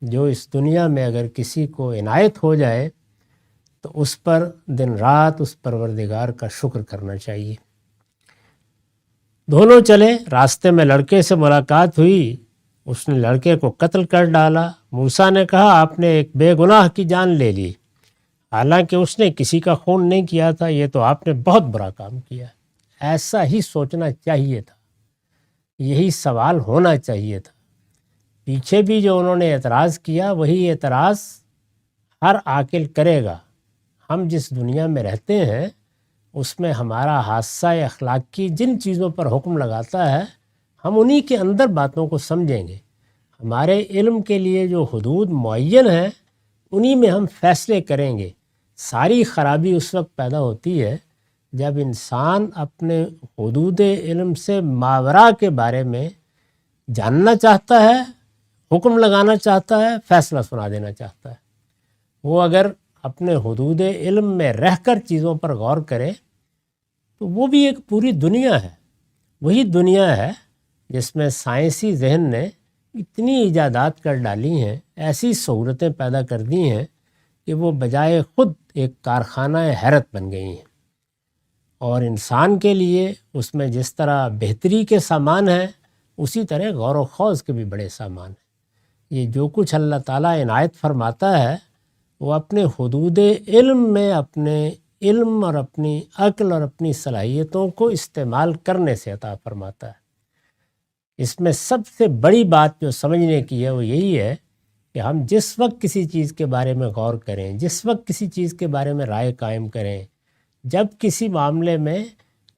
جو اس دنیا میں اگر کسی کو عنایت ہو جائے تو اس پر دن رات اس پروردگار کا شکر کرنا چاہیے. دونوں چلے، راستے میں لڑکے سے ملاقات ہوئی، اس نے لڑکے کو قتل کر ڈالا. موسیٰ نے کہا آپ نے ایک بے گناہ کی جان لے لی، حالانکہ اس نے کسی کا خون نہیں کیا تھا. یہ تو آپ نے بہت برا کام کیا. ایسا ہی سوچنا چاہیے تھا، یہی سوال ہونا چاہیے تھا. پیچھے بھی جو انہوں نے اعتراض کیا وہی اعتراض ہر عاقل کرے گا. ہم جس دنیا میں رہتے ہیں اس میں ہمارا حادثہ اخلاقی جن چیزوں پر حکم لگاتا ہے ہم انہی کے اندر باتوں کو سمجھیں گے. ہمارے علم کے لیے جو حدود معین ہیں انہی میں ہم فیصلے کریں گے۔ ساری خرابی اس وقت پیدا ہوتی ہے جب انسان اپنے حدود علم سے ماوراء کے بارے میں جاننا چاہتا ہے، حکم لگانا چاہتا ہے، فیصلہ سنا دینا چاہتا ہے۔ وہ اگر اپنے حدود علم میں رہ کر چیزوں پر غور کرے تو وہ بھی ایک پوری دنیا ہے، وہی دنیا ہے جس میں سائنسی ذہن نے اتنی ایجادات کر ڈالی ہیں، ایسی سہولتیں پیدا کر دی ہیں کہ وہ بجائے خود ایک کارخانہ حیرت بن گئی ہیں۔ اور انسان کے لیے اس میں جس طرح بہتری کے سامان ہیں، اسی طرح غور و خوض کے بھی بڑے سامان ہیں۔ یہ جو کچھ اللہ تعالیٰ عنایت فرماتا ہے وہ اپنے حدود علم میں اپنے علم اور اپنی عقل اور اپنی صلاحیتوں کو استعمال کرنے سے عطا فرماتا ہے۔ اس میں سب سے بڑی بات جو سمجھنے کی ہے وہ یہی ہے کہ ہم جس وقت کسی چیز کے بارے میں غور کریں، جس وقت کسی چیز کے بارے میں رائے قائم کریں، جب کسی معاملے میں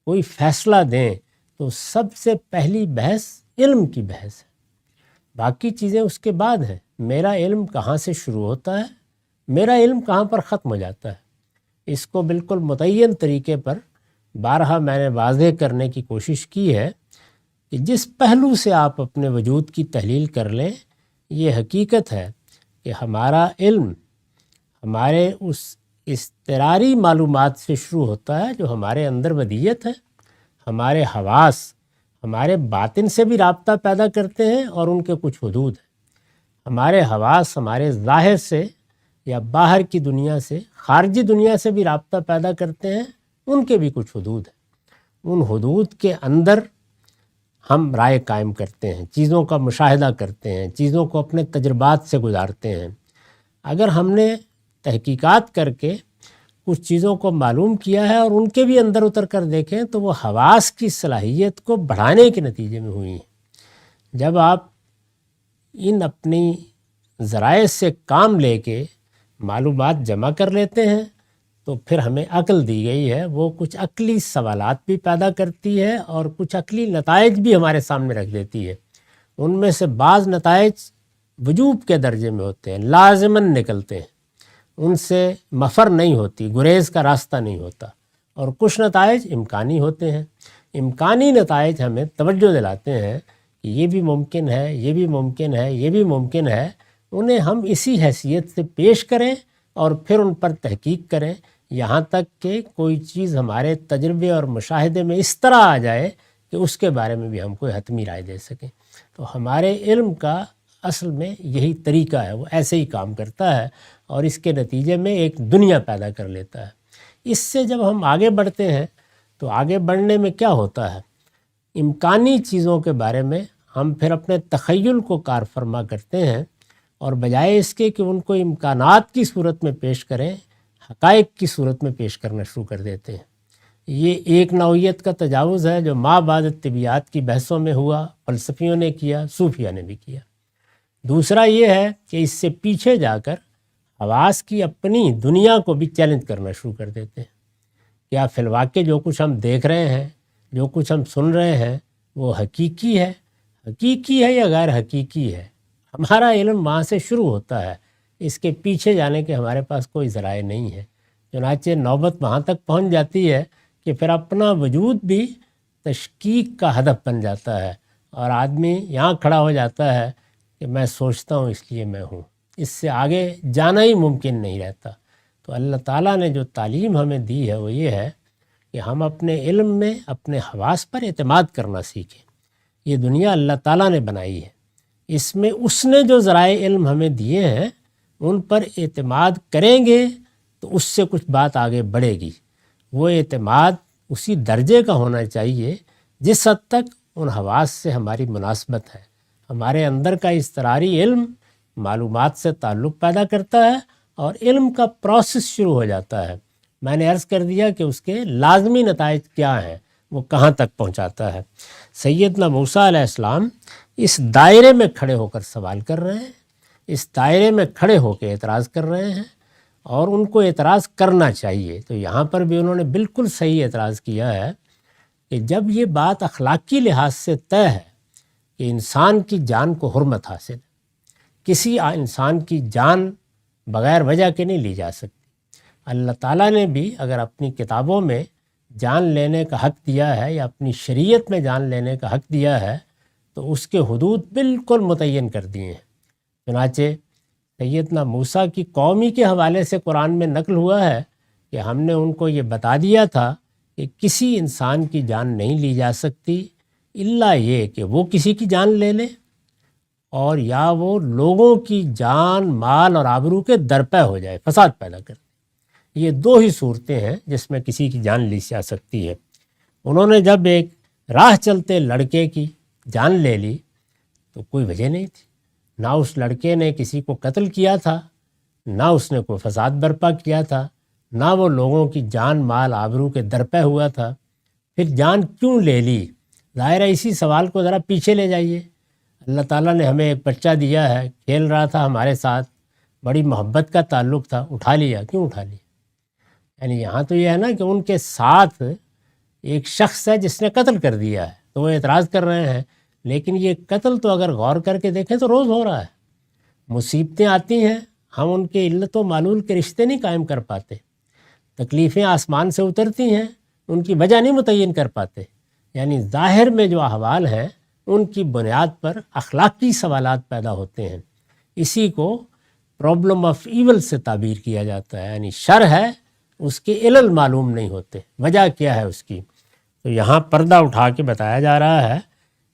کوئی فیصلہ دیں تو سب سے پہلی بحث علم کی بحث ہے، باقی چیزیں اس کے بعد ہیں۔ میرا علم کہاں سے شروع ہوتا ہے، میرا علم کہاں پر ختم ہو جاتا ہے، اس کو بالکل متعین طریقے پر بارہا میں نے واضح کرنے کی کوشش کی ہے کہ جس پہلو سے آپ اپنے وجود کی تحلیل کر لیں، یہ حقیقت ہے کہ ہمارا علم ہمارے اس اضطراری معلومات سے شروع ہوتا ہے جو ہمارے اندر ودیت ہے۔ ہمارے حواس ہمارے باطن سے بھی رابطہ پیدا کرتے ہیں اور ان کے کچھ حدود ہیں۔ ہمارے حواس ہمارے ظاہر سے یا باہر کی دنیا سے، خارجی دنیا سے بھی رابطہ پیدا کرتے ہیں، ان کے بھی کچھ حدود ہیں۔ ان حدود کے اندر ہم رائے قائم کرتے ہیں، چیزوں کا مشاہدہ کرتے ہیں، چیزوں کو اپنے تجربات سے گزارتے ہیں۔ اگر ہم نے تحقیقات کر کے کچھ چیزوں کو معلوم کیا ہے اور ان کے بھی اندر اتر کر دیکھیں تو وہ حواس کی صلاحیت کو بڑھانے کے نتیجے میں ہوئی ہیں۔ جب آپ ان اپنی ذرائع سے کام لے کے معلومات جمع کر لیتے ہیں تو پھر ہمیں عقل دی گئی ہے، وہ کچھ عقلی سوالات بھی پیدا کرتی ہے اور کچھ عقلی نتائج بھی ہمارے سامنے رکھ دیتی ہے۔ ان میں سے بعض نتائج وجوب کے درجے میں ہوتے ہیں، لازماً نکلتے ہیں، ان سے مفر نہیں ہوتی، گریز کا راستہ نہیں ہوتا، اور کچھ نتائج امکانی ہوتے ہیں۔ امکانی نتائج ہمیں توجہ دلاتے ہیں کہ یہ بھی ممکن ہے، یہ بھی ممکن ہے، یہ بھی ممکن ہے۔ انہیں ہم اسی حیثیت سے پیش کریں اور پھر ان پر تحقیق کریں، یہاں تک کہ کوئی چیز ہمارے تجربے اور مشاہدے میں اس طرح آ جائے کہ اس کے بارے میں بھی ہم کوئی حتمی رائے دے سکیں۔ تو ہمارے علم کا اصل میں یہی طریقہ ہے، وہ ایسے ہی کام کرتا ہے اور اس کے نتیجے میں ایک دنیا پیدا کر لیتا ہے۔ اس سے جب ہم آگے بڑھتے ہیں تو آگے بڑھنے میں کیا ہوتا ہے، امکانی چیزوں کے بارے میں ہم پھر اپنے تخیل کو کار فرما کرتے ہیں اور بجائے اس کے کہ ان کو امکانات کی صورت میں پیش کریں، حقائق کی صورت میں پیش کرنا شروع کر دیتے ہیں۔ یہ ایک نوعیت کا تجاوز ہے جو ما بعد طبیعیات کی بحثوں میں ہوا، فلسفیوں نے کیا، صوفیہ نے بھی کیا۔ دوسرا یہ ہے کہ اس سے پیچھے جا کر حواس کی اپنی دنیا کو بھی چیلنج کرنا شروع کر دیتے ہیں۔ کیا فی الواقع جو کچھ ہم دیکھ رہے ہیں، جو کچھ ہم سن رہے ہیں، وہ حقیقی ہے، حقیقی ہے یا غیر حقیقی ہے؟ ہمارا علم وہاں سے شروع ہوتا ہے، اس کے پیچھے جانے کے ہمارے پاس کوئی ذرائع نہیں ہے۔ چنانچہ نوبت وہاں تک پہنچ جاتی ہے کہ پھر اپنا وجود بھی تشکیک کا ہدف بن جاتا ہے اور آدمی یہاں کھڑا ہو جاتا ہے کہ میں سوچتا ہوں اس لیے میں ہوں، اس سے آگے جانا ہی ممکن نہیں رہتا۔ تو اللہ تعالیٰ نے جو تعلیم ہمیں دی ہے وہ یہ ہے کہ ہم اپنے علم میں اپنے حواس پر اعتماد کرنا سیکھیں۔ یہ دنیا اللہ تعالیٰ نے بنائی ہے، اس میں اس نے جو ذرائع علم ہمیں دیے ہیں ان پر اعتماد کریں گے تو اس سے کچھ بات آگے بڑھے گی۔ وہ اعتماد اسی درجے کا ہونا چاہیے جس حد تک ان حواس سے ہماری مناسبت ہے۔ ہمارے اندر کا اضطراری علم معلومات سے تعلق پیدا کرتا ہے اور علم کا پروسیس شروع ہو جاتا ہے۔ میں نے عرض کر دیا کہ اس کے لازمی نتائج کیا ہیں، وہ کہاں تک پہنچاتا ہے۔ سیدنا موسیٰ علیہ السلام اس دائرے میں کھڑے ہو کر سوال کر رہے ہیں، اس دائرے میں کھڑے ہو کے اعتراض کر رہے ہیں اور ان کو اعتراض کرنا چاہیے۔ تو یہاں پر بھی انہوں نے بالکل صحیح اعتراض کیا ہے کہ جب یہ بات اخلاقی لحاظ سے طے ہے کہ انسان کی جان کو حرمت حاصل ہے، کسی انسان کی جان بغیر وجہ کے نہیں لی جا سکتی۔ اللہ تعالیٰ نے بھی اگر اپنی کتابوں میں جان لینے کا حق دیا ہے یا اپنی شریعت میں جان لینے کا حق دیا ہے تو اس کے حدود بالکل متعین کر دیے ہیں۔ چنانچہ سیدنا موسیٰ کی قومی کے حوالے سے قرآن میں نقل ہوا ہے کہ ہم نے ان کو یہ بتا دیا تھا کہ کسی انسان کی جان نہیں لی جا سکتی الا یہ کہ وہ کسی کی جان لے لے اور یا وہ لوگوں کی جان مال اور آبرو کے درپے ہو جائے، فساد پیدا کر دے۔ یہ دو ہی صورتیں ہیں جس میں کسی کی جان لی جا سکتی ہے۔ انہوں نے جب ایک راہ چلتے لڑکے کی جان لے لی تو کوئی وجہ نہیں تھی، نہ اس لڑکے نے کسی کو قتل کیا تھا، نہ اس نے کوئی فساد برپا کیا تھا، نہ وہ لوگوں کی جان مال آبرو کے درپے ہوا تھا، پھر جان کیوں لے لی؟ ظاہر ہے اسی سوال کو ذرا پیچھے لے جائیے۔ اللہ تعالیٰ نے ہمیں ایک بچہ دیا ہے، کھیل رہا تھا ہمارے ساتھ، بڑی محبت کا تعلق تھا، اٹھا لیا، کیوں اٹھا لیا؟ یعنی یہاں تو یہ ہے نا کہ ان کے ساتھ ایک شخص ہے جس نے قتل کر دیا ہے تو وہ اعتراض کر رہے ہیں، لیکن یہ قتل تو اگر غور کر کے دیکھیں تو روز ہو رہا ہے۔ مصیبتیں آتی ہیں، ہم ان کے علت و معلول کے رشتے نہیں قائم کر پاتے، تکلیفیں آسمان سے اترتی ہیں، ان کی وجہ نہیں متعین کر پاتے۔ یعنی ظاہر میں جو احوال ہیں ان کی بنیاد پر اخلاقی سوالات پیدا ہوتے ہیں، اسی کو پرابلم آف ایول سے تعبیر کیا جاتا ہے۔ یعنی شر ہے، اس کے علل معلوم نہیں ہوتے، وجہ کیا ہے اس کی۔ تو یہاں پردہ اٹھا کے بتایا جا رہا ہے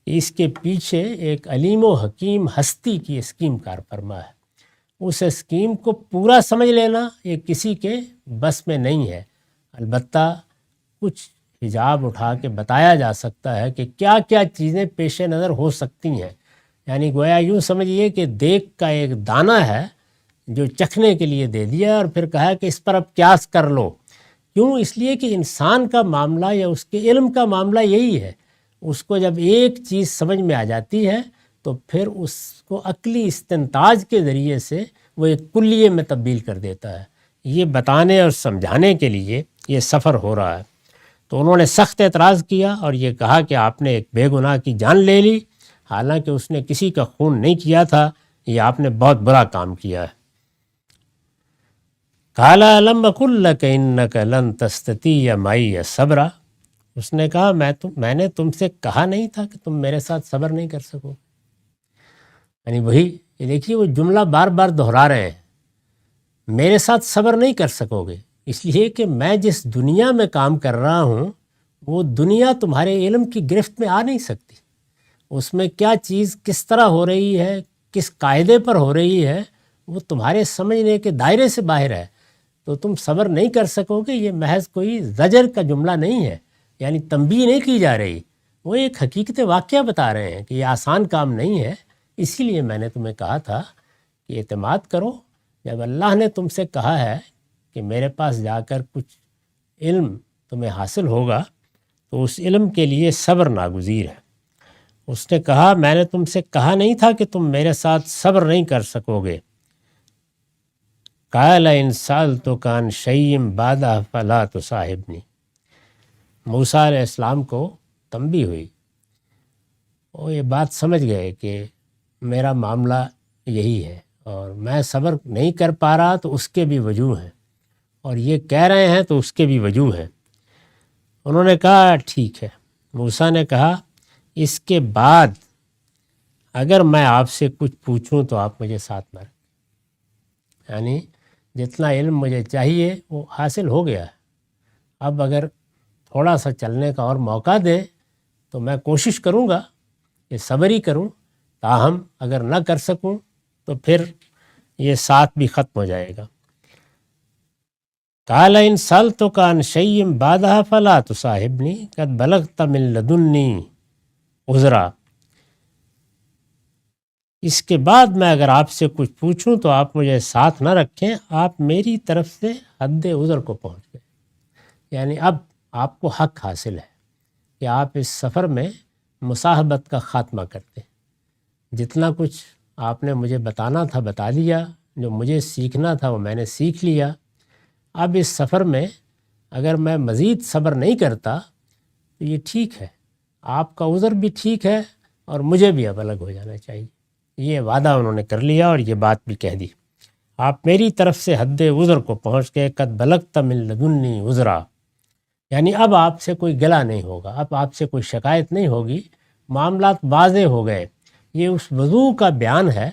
کہ اس کے پیچھے ایک علیم و حکیم ہستی کی اسکیم کار فرما ہے۔ اس اسکیم کو پورا سمجھ لینا یہ کسی کے بس میں نہیں ہے، البتہ کچھ حجاب اٹھا کے بتایا جا سکتا ہے کہ کیا کیا چیزیں پیش نظر ہو سکتی ہیں۔ یعنی گویا یوں سمجھیے کہ دیگ کا ایک دانہ ہے جو چکھنے کے لیے دے دیا اور پھر کہا کہ اس پر اب قیاس کر لو۔ کیوں؟ اس لیے کہ انسان کا معاملہ یا اس کے علم کا معاملہ یہی ہے، اس کو جب ایک چیز سمجھ میں آ جاتی ہے تو پھر اس کو عقلی استنتاج کے ذریعے سے وہ ایک کلیے میں تبدیل کر دیتا ہے۔ یہ بتانے اور سمجھانے کے لیے یہ سفر ہو رہا ہے۔ تو انہوں نے سخت اعتراض کیا اور یہ کہا کہ آپ نے ایک بے گناہ کی جان لے لی، حالانکہ اس نے کسی کا خون نہیں کیا تھا، یہ آپ نے بہت برا کام کیا ہے۔ قال الم اقل لک انک لن تستطیع معی صبرا، اس نے کہا میں نے تم سے کہا نہیں تھا کہ تم میرے ساتھ صبر نہیں کر سکو۔ یعنی وہی یہ دیکھیے وہ جملہ بار بار دہرا رہے ہیں، میرے ساتھ صبر نہیں کر سکو گے اس لیے کہ میں جس دنیا میں کام کر رہا ہوں وہ دنیا تمہارے علم کی گرفت میں آ نہیں سکتی۔ اس میں کیا چیز کس طرح ہو رہی ہے، کس قاعدے پر ہو رہی ہے، وہ تمہارے سمجھنے کے دائرے سے باہر ہے، تو تم صبر نہیں کر سکو گے۔ یہ محض کوئی زجر کا جملہ نہیں ہے، یعنی تنبیہ نہیں کی جا رہی، وہ ایک حقیقت واقعہ بتا رہے ہیں کہ یہ آسان کام نہیں ہے۔ اسی لیے میں نے تمہیں کہا تھا کہ اعتماد کرو، جب اللہ نے تم سے کہا ہے کہ میرے پاس جا کر کچھ علم تمہیں حاصل ہوگا تو اس علم کے لیے صبر ناگزیر ہے۔ اس نے کہا میں نے تم سے کہا نہیں تھا کہ تم میرے ساتھ صبر نہیں کر سکو گے۔ قال ان سألتک عن شیء بعدہ فلا تصاحبنی، موسیٰ علیہ السلام کو تنبیہ ہوئی، وہ یہ بات سمجھ گئے کہ میرا معاملہ یہی ہے اور میں صبر نہیں کر پا رہا تو اس کے بھی وجوہ ہیں، اور یہ کہہ رہے ہیں تو اس کے بھی وجوہ ہیں۔ انہوں نے کہا ٹھیک ہے۔ موسیٰ نے کہا اس کے بعد اگر میں آپ سے کچھ پوچھوں تو آپ مجھے ساتھ نہ رکھیں، یعنی جتنا علم مجھے چاہیے وہ حاصل ہو گیا ہے، اب اگر تھوڑا سا چلنے کا اور موقع دیں تو میں کوشش کروں گا کہ صبر ہی کروں، تاہم اگر نہ کر سکوں تو پھر یہ ساتھ بھی ختم ہو جائے گا۔ قال ان سألتک عن شیء بعدہ فلا تصاحبنی قد بلغت من لدنی عذرا، اس کے بعد میں اگر آپ سے کچھ پوچھوں تو آپ مجھے ساتھ نہ رکھیں، آپ میری طرف سے حد عذر کو پہنچ گئے، یعنی اب آپ کو حق حاصل ہے کہ آپ اس سفر میں مصاحبت کا خاتمہ کرتے۔ جتنا کچھ آپ نے مجھے بتانا تھا بتا دیا، جو مجھے سیکھنا تھا وہ میں نے سیکھ لیا۔ اب اس سفر میں اگر میں مزید صبر نہیں کرتا تو یہ ٹھیک ہے، آپ کا عذر بھی ٹھیک ہے اور مجھے بھی اب الگ ہو جانا چاہیے۔ یہ وعدہ انہوں نے کر لیا اور یہ بات بھی کہہ دی۔ آپ میری طرف سے حد عذر کو پہنچ گئے، قد بلغت من لدنی عذرا، یعنی اب آپ سے کوئی گلہ نہیں ہوگا، اب آپ سے کوئی شکایت نہیں ہوگی، معاملات واضح ہو گئے۔ یہ اس وضوح کا بیان ہے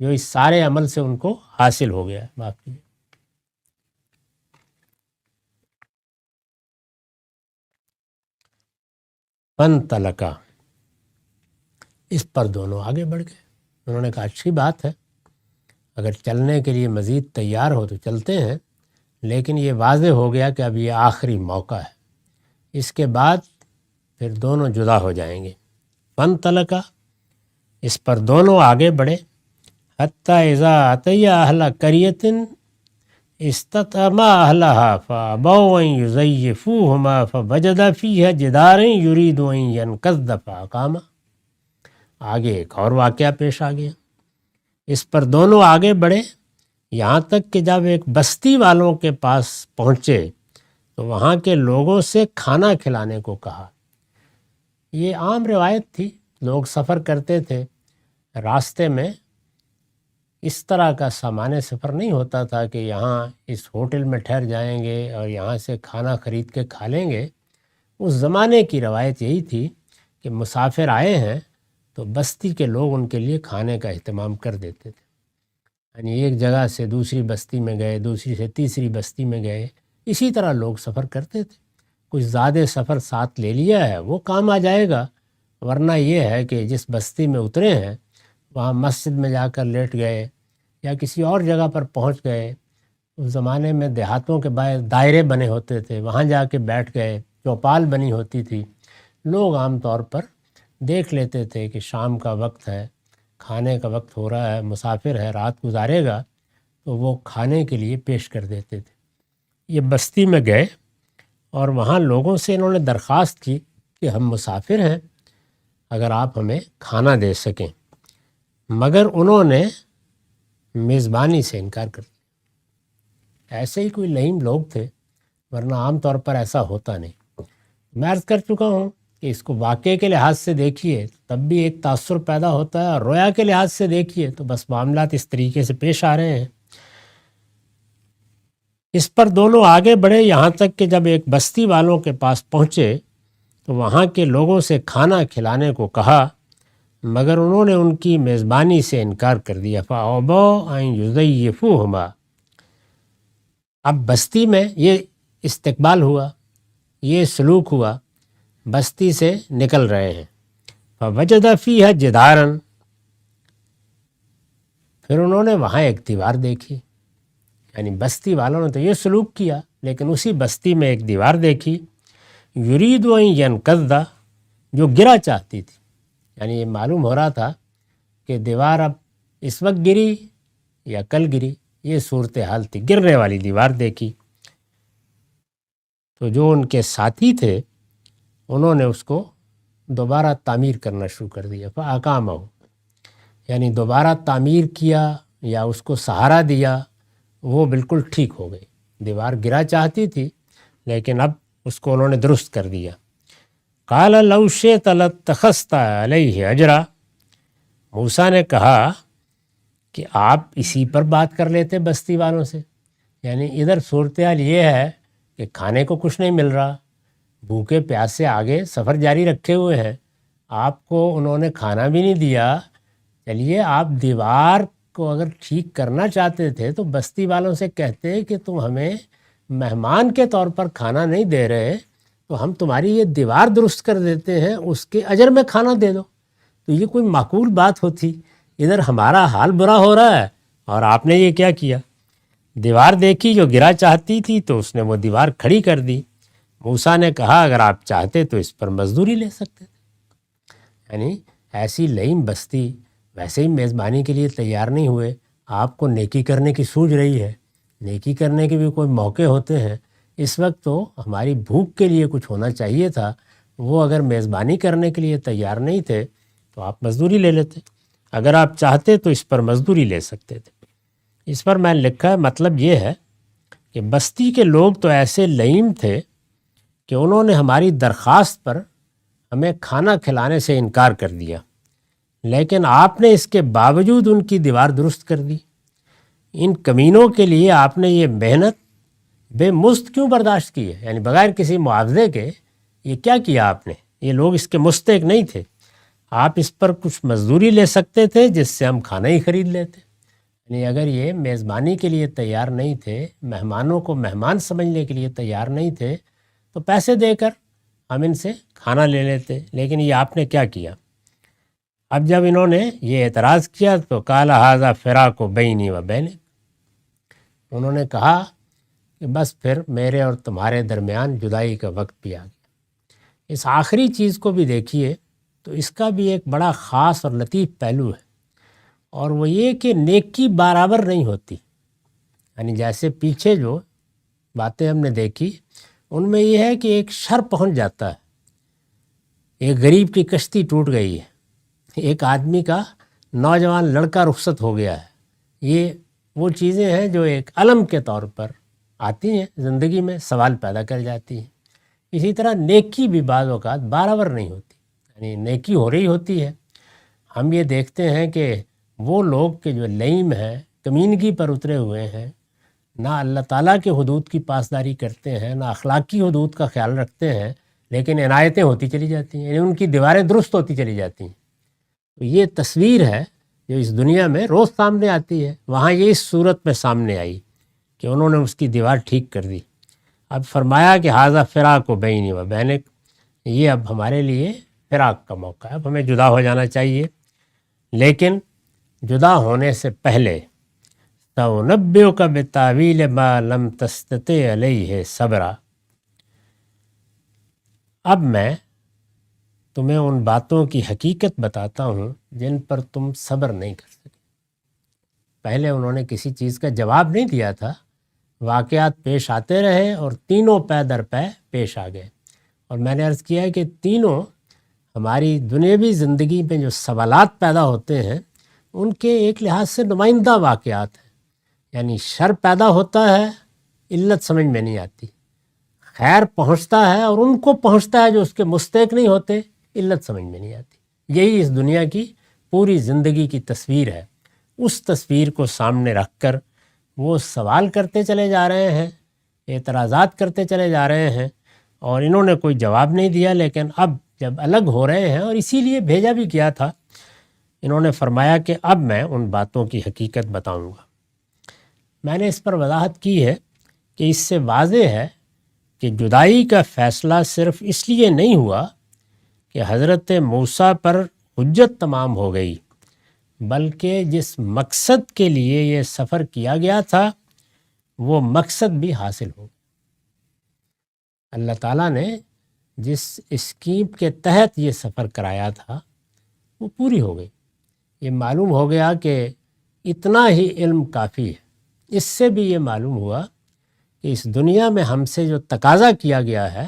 جو اس سارے عمل سے ان کو حاصل ہو گیا۔ باقی فانطلقا، اس پر دونوں آگے بڑھ گئے۔ انہوں نے کہا اچھی بات ہے، اگر چلنے کے لیے مزید تیار ہو تو چلتے ہیں، لیکن یہ واضح ہو گیا کہ اب یہ آخری موقع ہے، اس کے بعد پھر دونوں جدا ہو جائیں گے۔ فانطلقا، اس پر دونوں آگے بڑھے، حتی اذا اتیا اہل قریۃ استطعما اہلہا فابوا ان یضیفوہما فوجدا فیہا جدارا یرید ان ینقض فاقاما۔ آگے ایک اور واقعہ پیش آ گیا۔ اس پر دونوں آگے بڑھے یہاں تک کہ جب ایک بستی والوں کے پاس پہنچے تو وہاں کے لوگوں سے کھانا کھلانے کو کہا۔ یہ عام روایت تھی، لوگ سفر کرتے تھے، راستے میں اس طرح کا سامان سفر نہیں ہوتا تھا کہ یہاں اس ہوٹل میں ٹھہر جائیں گے اور یہاں سے کھانا خرید کے کھا لیں گے۔ اس زمانے کی روایت یہی تھی کہ مسافر آئے ہیں تو بستی کے لوگ ان کے لیے کھانے کا اہتمام کر دیتے تھے، یعنی ایک جگہ سے دوسری بستی میں گئے، دوسری سے تیسری بستی میں گئے، اسی طرح لوگ سفر کرتے تھے۔ کچھ زیادہ سفر ساتھ لے لیا ہے وہ کام آ جائے گا، ورنہ یہ ہے کہ جس بستی میں اترے ہیں وہاں مسجد میں جا کر لیٹ گئے یا کسی اور جگہ پر پہنچ گئے۔ اس زمانے میں دیہاتوں کے باہر دائرے بنے ہوتے تھے، وہاں جا کے بیٹھ گئے، چوپال بنی ہوتی تھی۔ لوگ عام طور پر دیکھ لیتے تھے کہ شام کا وقت ہے، کھانے کا وقت ہو رہا ہے، مسافر ہے، رات گزارے گا، تو وہ کھانے کے لیے پیش کر دیتے تھے۔ یہ بستی میں گئے اور وہاں لوگوں سے انہوں نے درخواست کی کہ ہم مسافر ہیں، اگر آپ ہمیں کھانا دے سکیں، مگر انہوں نے میزبانی سے انکار کر دیا۔ ایسے ہی کوئی لئیم لوگ تھے، ورنہ عام طور پر ایسا ہوتا نہیں۔ میں عرض کر چکا ہوں کہ اس کو واقعے کے لحاظ سے دیکھیے تب بھی ایک تاثر پیدا ہوتا ہے، اور رویا کے لحاظ سے دیکھیے تو بس معاملات اس طریقے سے پیش آ رہے ہیں۔ اس پر دونوں آگے بڑھے یہاں تک کہ جب ایک بستی والوں کے پاس پہنچے تو وہاں کے لوگوں سے کھانا کھلانے کو کہا، مگر انہوں نے ان کی میزبانی سے انکار کر دیا۔ فَأَبَوْا أَن يُضَيِّفُوهُمَا، اب بستی میں یہ استقبال ہوا، یہ سلوک ہوا، بستی سے نکل رہے ہیں۔ فَوَجَدَ فِيهَا جِدَارًا، پھر انہوں نے وہاں ایک دیوار دیکھی، یعنی بستی والوں نے تو یہ سلوک کیا لیکن اسی بستی میں ایک دیوار دیکھی، یرید ان ینقض، جو گرا چاہتی تھی، یعنی یہ معلوم ہو رہا تھا کہ دیوار اب اس وقت گری یا کل گری، یہ صورتحال تھی، گرنے والی دیوار دیکھی۔ تو جو ان کے ساتھی تھے انہوں نے اس کو دوبارہ تعمیر کرنا شروع کر دیا۔ فَأَقَامَهُ، یعنی دوبارہ تعمیر کیا یا اس کو سہارا دیا، وہ بالکل ٹھیک ہو گئی۔ دیوار گرا چاہتی تھی لیکن اب اس کو انہوں نے درست کر دیا۔ قَالَ لَوْ شِئْتَ لَاتَّخَذْتَ عَلَيْهِ أَجْرًا، موسیٰ نے کہا کہ آپ اسی پر بات کر لیتے بستی والوں سے، یعنی ادھر صورتحال یہ ہے کہ کھانے کو کچھ نہیں مل رہا، بھوکے پیاسے آگے سفر جاری رکھے ہوئے ہیں، آپ کو انہوں نے کھانا بھی نہیں دیا۔ چلیے آپ دیوار کو اگر ٹھیک کرنا چاہتے تھے تو بستی والوں سے کہتے کہ تم ہمیں مہمان کے طور پر کھانا نہیں دے رہے تو ہم تمہاری یہ دیوار درست کر دیتے ہیں، اس کے اجر میں کھانا دے دو، تو یہ کوئی معقول بات ہوتی۔ ادھر ہمارا حال برا ہو رہا ہے اور آپ نے یہ کیا کیا، دیوار دیکھی جو گرا چاہتی تھی تو اس نے وہ دیوار کھڑی کر دی۔ موسیٰ نے کہا اگر آپ چاہتے تو اس پر مزدوری لے سکتے تھے، یعنی ایسی لئیم بستی ویسے ہی میزبانی کے لیے تیار نہیں ہوئے، آپ کو نیکی کرنے کی سوچ رہی ہے، نیکی کرنے کے بھی کوئی موقع ہوتے ہیں، اس وقت تو ہماری بھوک کے لیے کچھ ہونا چاہیے تھا، وہ اگر میزبانی کرنے کے لیے تیار نہیں تھے تو آپ مزدوری لے لیتے، اگر آپ چاہتے تو اس پر مزدوری لے سکتے تھے۔ اس پر میں نے لکھا ہے مطلب یہ ہے کہ بستی کے لوگ تو ایسے لئیم تھے کہ انہوں نے ہماری درخواست پر ہمیں کھانا کھلانے سے انکار کر دیا، لیکن آپ نے اس کے باوجود ان کی دیوار درست کر دی۔ ان کمینوں کے لیے آپ نے یہ محنت بے مزد کیوں برداشت کی ہے؟ یعنی بغیر کسی معاوضے کے یہ کیا کیا آپ نے؟ یہ لوگ اس کے مستحق نہیں تھے، آپ اس پر کچھ مزدوری لے سکتے تھے جس سے ہم کھانا ہی خرید لیتے۔ یعنی اگر یہ میزبانی کے لیے تیار نہیں تھے، مہمانوں کو مہمان سمجھنے کے لیے تیار نہیں تھے، تو پیسے دے کر ہم ان سے کھانا لے لیتے، لیکن یہ آپ نے کیا کیا؟ اب جب انہوں نے یہ اعتراض کیا تو قال ھذا فراق بینی و بینک، انہوں نے کہا کہ بس پھر میرے اور تمہارے درمیان جدائی کا وقت بھی آ گیا۔ اس آخری چیز کو بھی دیکھیے تو اس کا بھی ایک بڑا خاص اور لطیف پہلو ہے، اور وہ یہ کہ نیکی برابر نہیں ہوتی۔ یعنی جیسے پیچھے جو باتیں ہم نے دیکھی ان میں یہ ہے کہ ایک شر پہنچ جاتا ہے، ایک غریب کی کشتی ٹوٹ گئی ہے، ایک آدمی کا نوجوان لڑکا رخصت ہو گیا ہے، یہ وہ چیزیں ہیں جو ایک علم کے طور پر آتی ہیں زندگی میں، سوال پیدا کر جاتی ہیں۔ اسی طرح نیکی بھی بعض اوقات برابر نہیں ہوتی، یعنی نیکی ہو رہی ہوتی ہے۔ ہم یہ دیکھتے ہیں کہ وہ لوگ کہ جو لئیم ہیں، کمینگی پر اترے ہوئے ہیں، نہ اللہ تعالیٰ کے حدود کی پاسداری کرتے ہیں، نہ اخلاقی حدود کا خیال رکھتے ہیں، لیکن عنایتیں ہوتی چلی جاتی ہیں، یعنی ان کی دیواریں درست ہوتی چلی جاتی ہیں۔ تو یہ تصویر ہے جو اس دنیا میں روز سامنے آتی ہے، وہاں یہ اس صورت میں سامنے آئی کہ انہوں نے اس کی دیوار ٹھیک کر دی۔ اب فرمایا کہ ھذا فراق بینی و بینک، یہ اب ہمارے لیے فراق کا موقع ہے، اب ہمیں جدا ہو جانا چاہیے، لیکن جدا ہونے سے پہلے سأنبئک بتاویل ما لم تستطع علیہ صبرا، اب میں تمہیں ان باتوں کی حقیقت بتاتا ہوں جن پر تم صبر نہیں کر سکے۔ پہلے انہوں نے کسی چیز کا جواب نہیں دیا تھا، واقعات پیش آتے رہے اور تینوں پے در پے پیش آ گئے، اور میں نے عرض کیا ہے کہ تینوں ہماری دنیاوی زندگی میں جو سوالات پیدا ہوتے ہیں ان کے ایک لحاظ سے نمائندہ واقعات ہیں۔ یعنی شر پیدا ہوتا ہے، علت سمجھ میں نہیں آتی، خیر پہنچتا ہے اور ان کو پہنچتا ہے جو اس کے مستحق نہیں ہوتے، علت سمجھ میں نہیں آتی۔ یہی اس دنیا کی پوری زندگی کی تصویر ہے۔ اس تصویر کو سامنے رکھ کر وہ سوال کرتے چلے جا رہے ہیں، اعتراضات کرتے چلے جا رہے ہیں، اور انہوں نے کوئی جواب نہیں دیا۔ لیکن اب جب الگ ہو رہے ہیں، اور اسی لیے بھیجا بھی کیا تھا، انہوں نے فرمایا کہ اب میں ان باتوں کی حقیقت بتاؤں گا۔ میں نے اس پر وضاحت کی ہے کہ اس سے واضح ہے کہ جدائی کا فیصلہ صرف اس لیے نہیں ہوا کہ حضرت موسیٰ پر حجت تمام ہو گئی، بلکہ جس مقصد کے لیے یہ سفر کیا گیا تھا وہ مقصد بھی حاصل ہو گیا۔ اللہ تعالیٰ نے جس اسکیم کے تحت یہ سفر کرایا تھا وہ پوری ہو گئی۔ یہ معلوم ہو گیا کہ اتنا ہی علم کافی ہے۔ اس سے بھی یہ معلوم ہوا کہ اس دنیا میں ہم سے جو تقاضا کیا گیا ہے،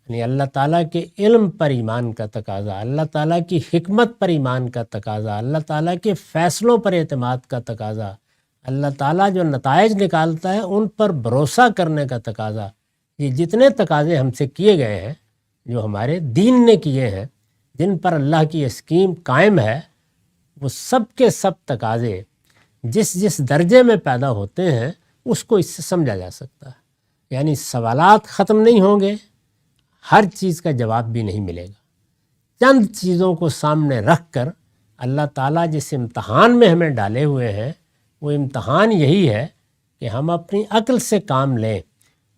یعنی اللہ تعالیٰ کے علم پر ایمان کا تقاضا، اللہ تعالیٰ کی حکمت پر ایمان کا تقاضا، اللہ تعالیٰ کے فیصلوں پر اعتماد کا تقاضا، اللہ تعالیٰ جو نتائج نکالتا ہے ان پر بھروسہ کرنے کا تقاضا، یہ جتنے تقاضے ہم سے کیے گئے ہیں، جو ہمارے دین نے کیے ہیں، جن پر اللہ کی اسکیم قائم ہے، وہ سب کے سب تقاضے جس جس درجے میں پیدا ہوتے ہیں اس کو اس سے سمجھا جا سکتا ہے۔ یعنی سوالات ختم نہیں ہوں گے، ہر چیز کا جواب بھی نہیں ملے گا۔ چند چیزوں کو سامنے رکھ کر اللہ تعالیٰ جس امتحان میں ہمیں ڈالے ہوئے ہیں، وہ امتحان یہی ہے کہ ہم اپنی عقل سے کام لیں،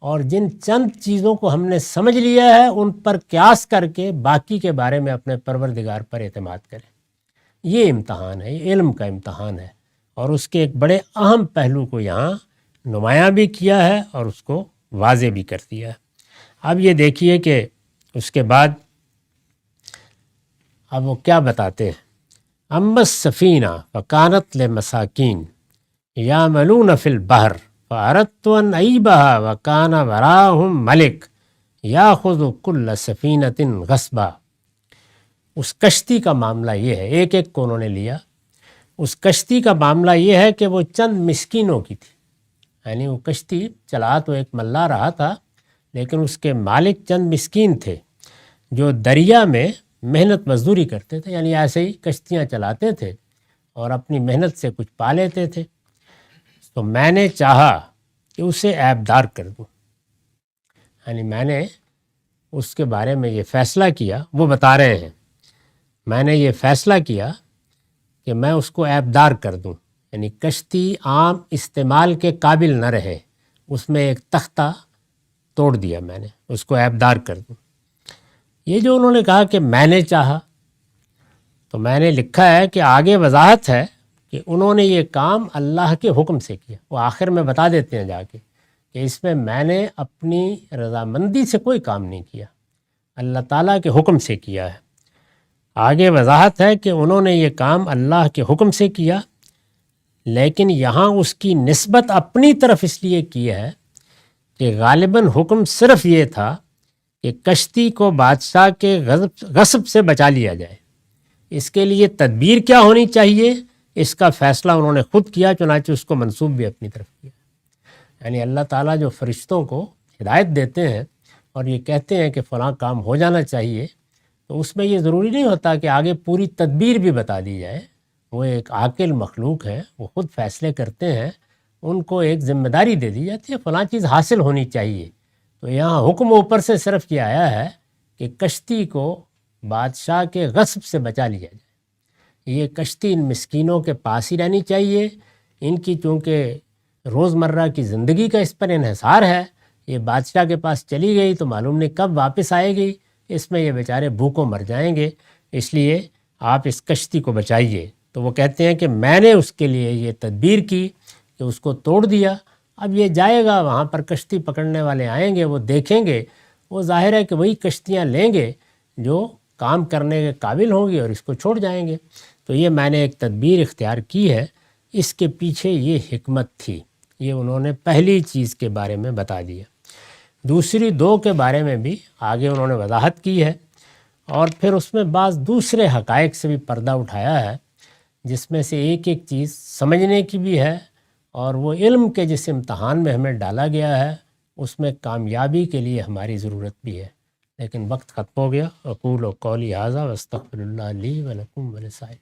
اور جن چند چیزوں کو ہم نے سمجھ لیا ہے ان پر قیاس کر کے باقی کے بارے میں اپنے پروردگار پر اعتماد کریں۔ یہ امتحان ہے، یہ علم کا امتحان ہے، اور اس کے ایک بڑے اہم پہلو کو یہاں نمایاں بھی کیا ہے اور اس کو واضح بھی کر دیا ہے۔ اب یہ دیکھیے کہ اس کے بعد اب وہ کیا بتاتے ہیں۔ اما السفینہ فکانت لمساکین یعملون فی البحر فاردت ان اعیبها وکان وراءہم ملک یاخذ کل سفینۃ غصبا۔ اس کشتی کا معاملہ یہ ہے، ایک ایک کو انہوں نے لیا۔ اس کشتی کا معاملہ یہ ہے کہ وہ چند مسکینوں کی تھی، یعنی وہ کشتی چلا تو ایک ملا رہا تھا، لیکن اس کے مالک چند مسکین تھے جو دریا میں محنت مزدوری کرتے تھے، یعنی ایسے ہی کشتیاں چلاتے تھے اور اپنی محنت سے کچھ پا لیتے تھے۔ تو میں نے چاہا کہ اسے عیبدار کر دوں، یعنی میں نے اس کے بارے میں یہ فیصلہ کیا، وہ بتا رہے ہیں میں نے یہ فیصلہ کیا کہ میں اس کو عیبدار کر دوں، یعنی کشتی عام استعمال کے قابل نہ رہے، اس میں ایک تختہ توڑ دیا میں نے، اس کو عیبدار کر دوں۔ یہ جو انہوں نے کہا کہ میں نے چاہا، تو میں نے لکھا ہے کہ آگے وضاحت ہے کہ انہوں نے یہ کام اللہ کے حکم سے کیا۔ وہ آخر میں بتا دیتے ہیں جا کے کہ اس میں نے اپنی رضامندی سے کوئی کام نہیں کیا، اللہ تعالیٰ کے حکم سے کیا ہے۔ آگے وضاحت ہے کہ انہوں نے یہ کام اللہ کے حکم سے کیا، لیکن یہاں اس کی نسبت اپنی طرف اس لیے کی ہے کہ غالباً حکم صرف یہ تھا کہ کشتی کو بادشاہ کے غصب سے بچا لیا جائے۔ اس کے لیے تدبیر کیا ہونی چاہیے، اس کا فیصلہ انہوں نے خود کیا، چنانچہ اس کو منسوب بھی اپنی طرف کیا۔ یعنی اللہ تعالیٰ جو فرشتوں کو ہدایت دیتے ہیں اور یہ کہتے ہیں کہ فلاں کام ہو جانا چاہیے، تو اس میں یہ ضروری نہیں ہوتا کہ آگے پوری تدبیر بھی بتا دی جائے۔ وہ ایک عاقل مخلوق ہے، وہ خود فیصلے کرتے ہیں، ان کو ایک ذمہ داری دے دی جاتی ہے فلاں چیز حاصل ہونی چاہیے۔ تو یہاں حکم اوپر سے صرف یہ آیا ہے کہ کشتی کو بادشاہ کے غصب سے بچا لیا جائے۔ یہ کشتی ان مسکینوں کے پاس ہی رہنی چاہیے، ان کی چونکہ روزمرہ کی زندگی کا اس پر انحصار ہے، یہ بادشاہ کے پاس چلی گئی تو معلوم نہیں کب واپس آئے گی، اس میں یہ بیچارے بھوکوں مر جائیں گے، اس لیے آپ اس کشتی کو بچائیے۔ تو وہ کہتے ہیں کہ میں نے اس کے لیے یہ تدبیر کی کہ اس کو توڑ دیا، اب یہ جائے گا، وہاں پر کشتی پکڑنے والے آئیں گے، وہ دیکھیں گے، وہ ظاہر ہے کہ وہی کشتیاں لیں گے جو کام کرنے کے قابل ہوں گی اور اس کو چھوڑ جائیں گے۔ تو یہ میں نے ایک تدبیر اختیار کی ہے، اس کے پیچھے یہ حکمت تھی۔ یہ انہوں نے پہلی چیز کے بارے میں بتا دیا۔ دوسری دو کے بارے میں بھی آگے انہوں نے وضاحت کی ہے، اور پھر اس میں بعض دوسرے حقائق سے بھی پردہ اٹھایا ہے، جس میں سے ایک ایک چیز سمجھنے کی بھی ہے، اور وہ علم کے جس امتحان میں ہمیں ڈالا گیا ہے اس میں کامیابی کے لیے ہماری ضرورت بھی ہے۔ لیکن وقت ختم ہو گیا۔ اقول قولی ھذا واستغفر اللہ لی ولکم ولسائر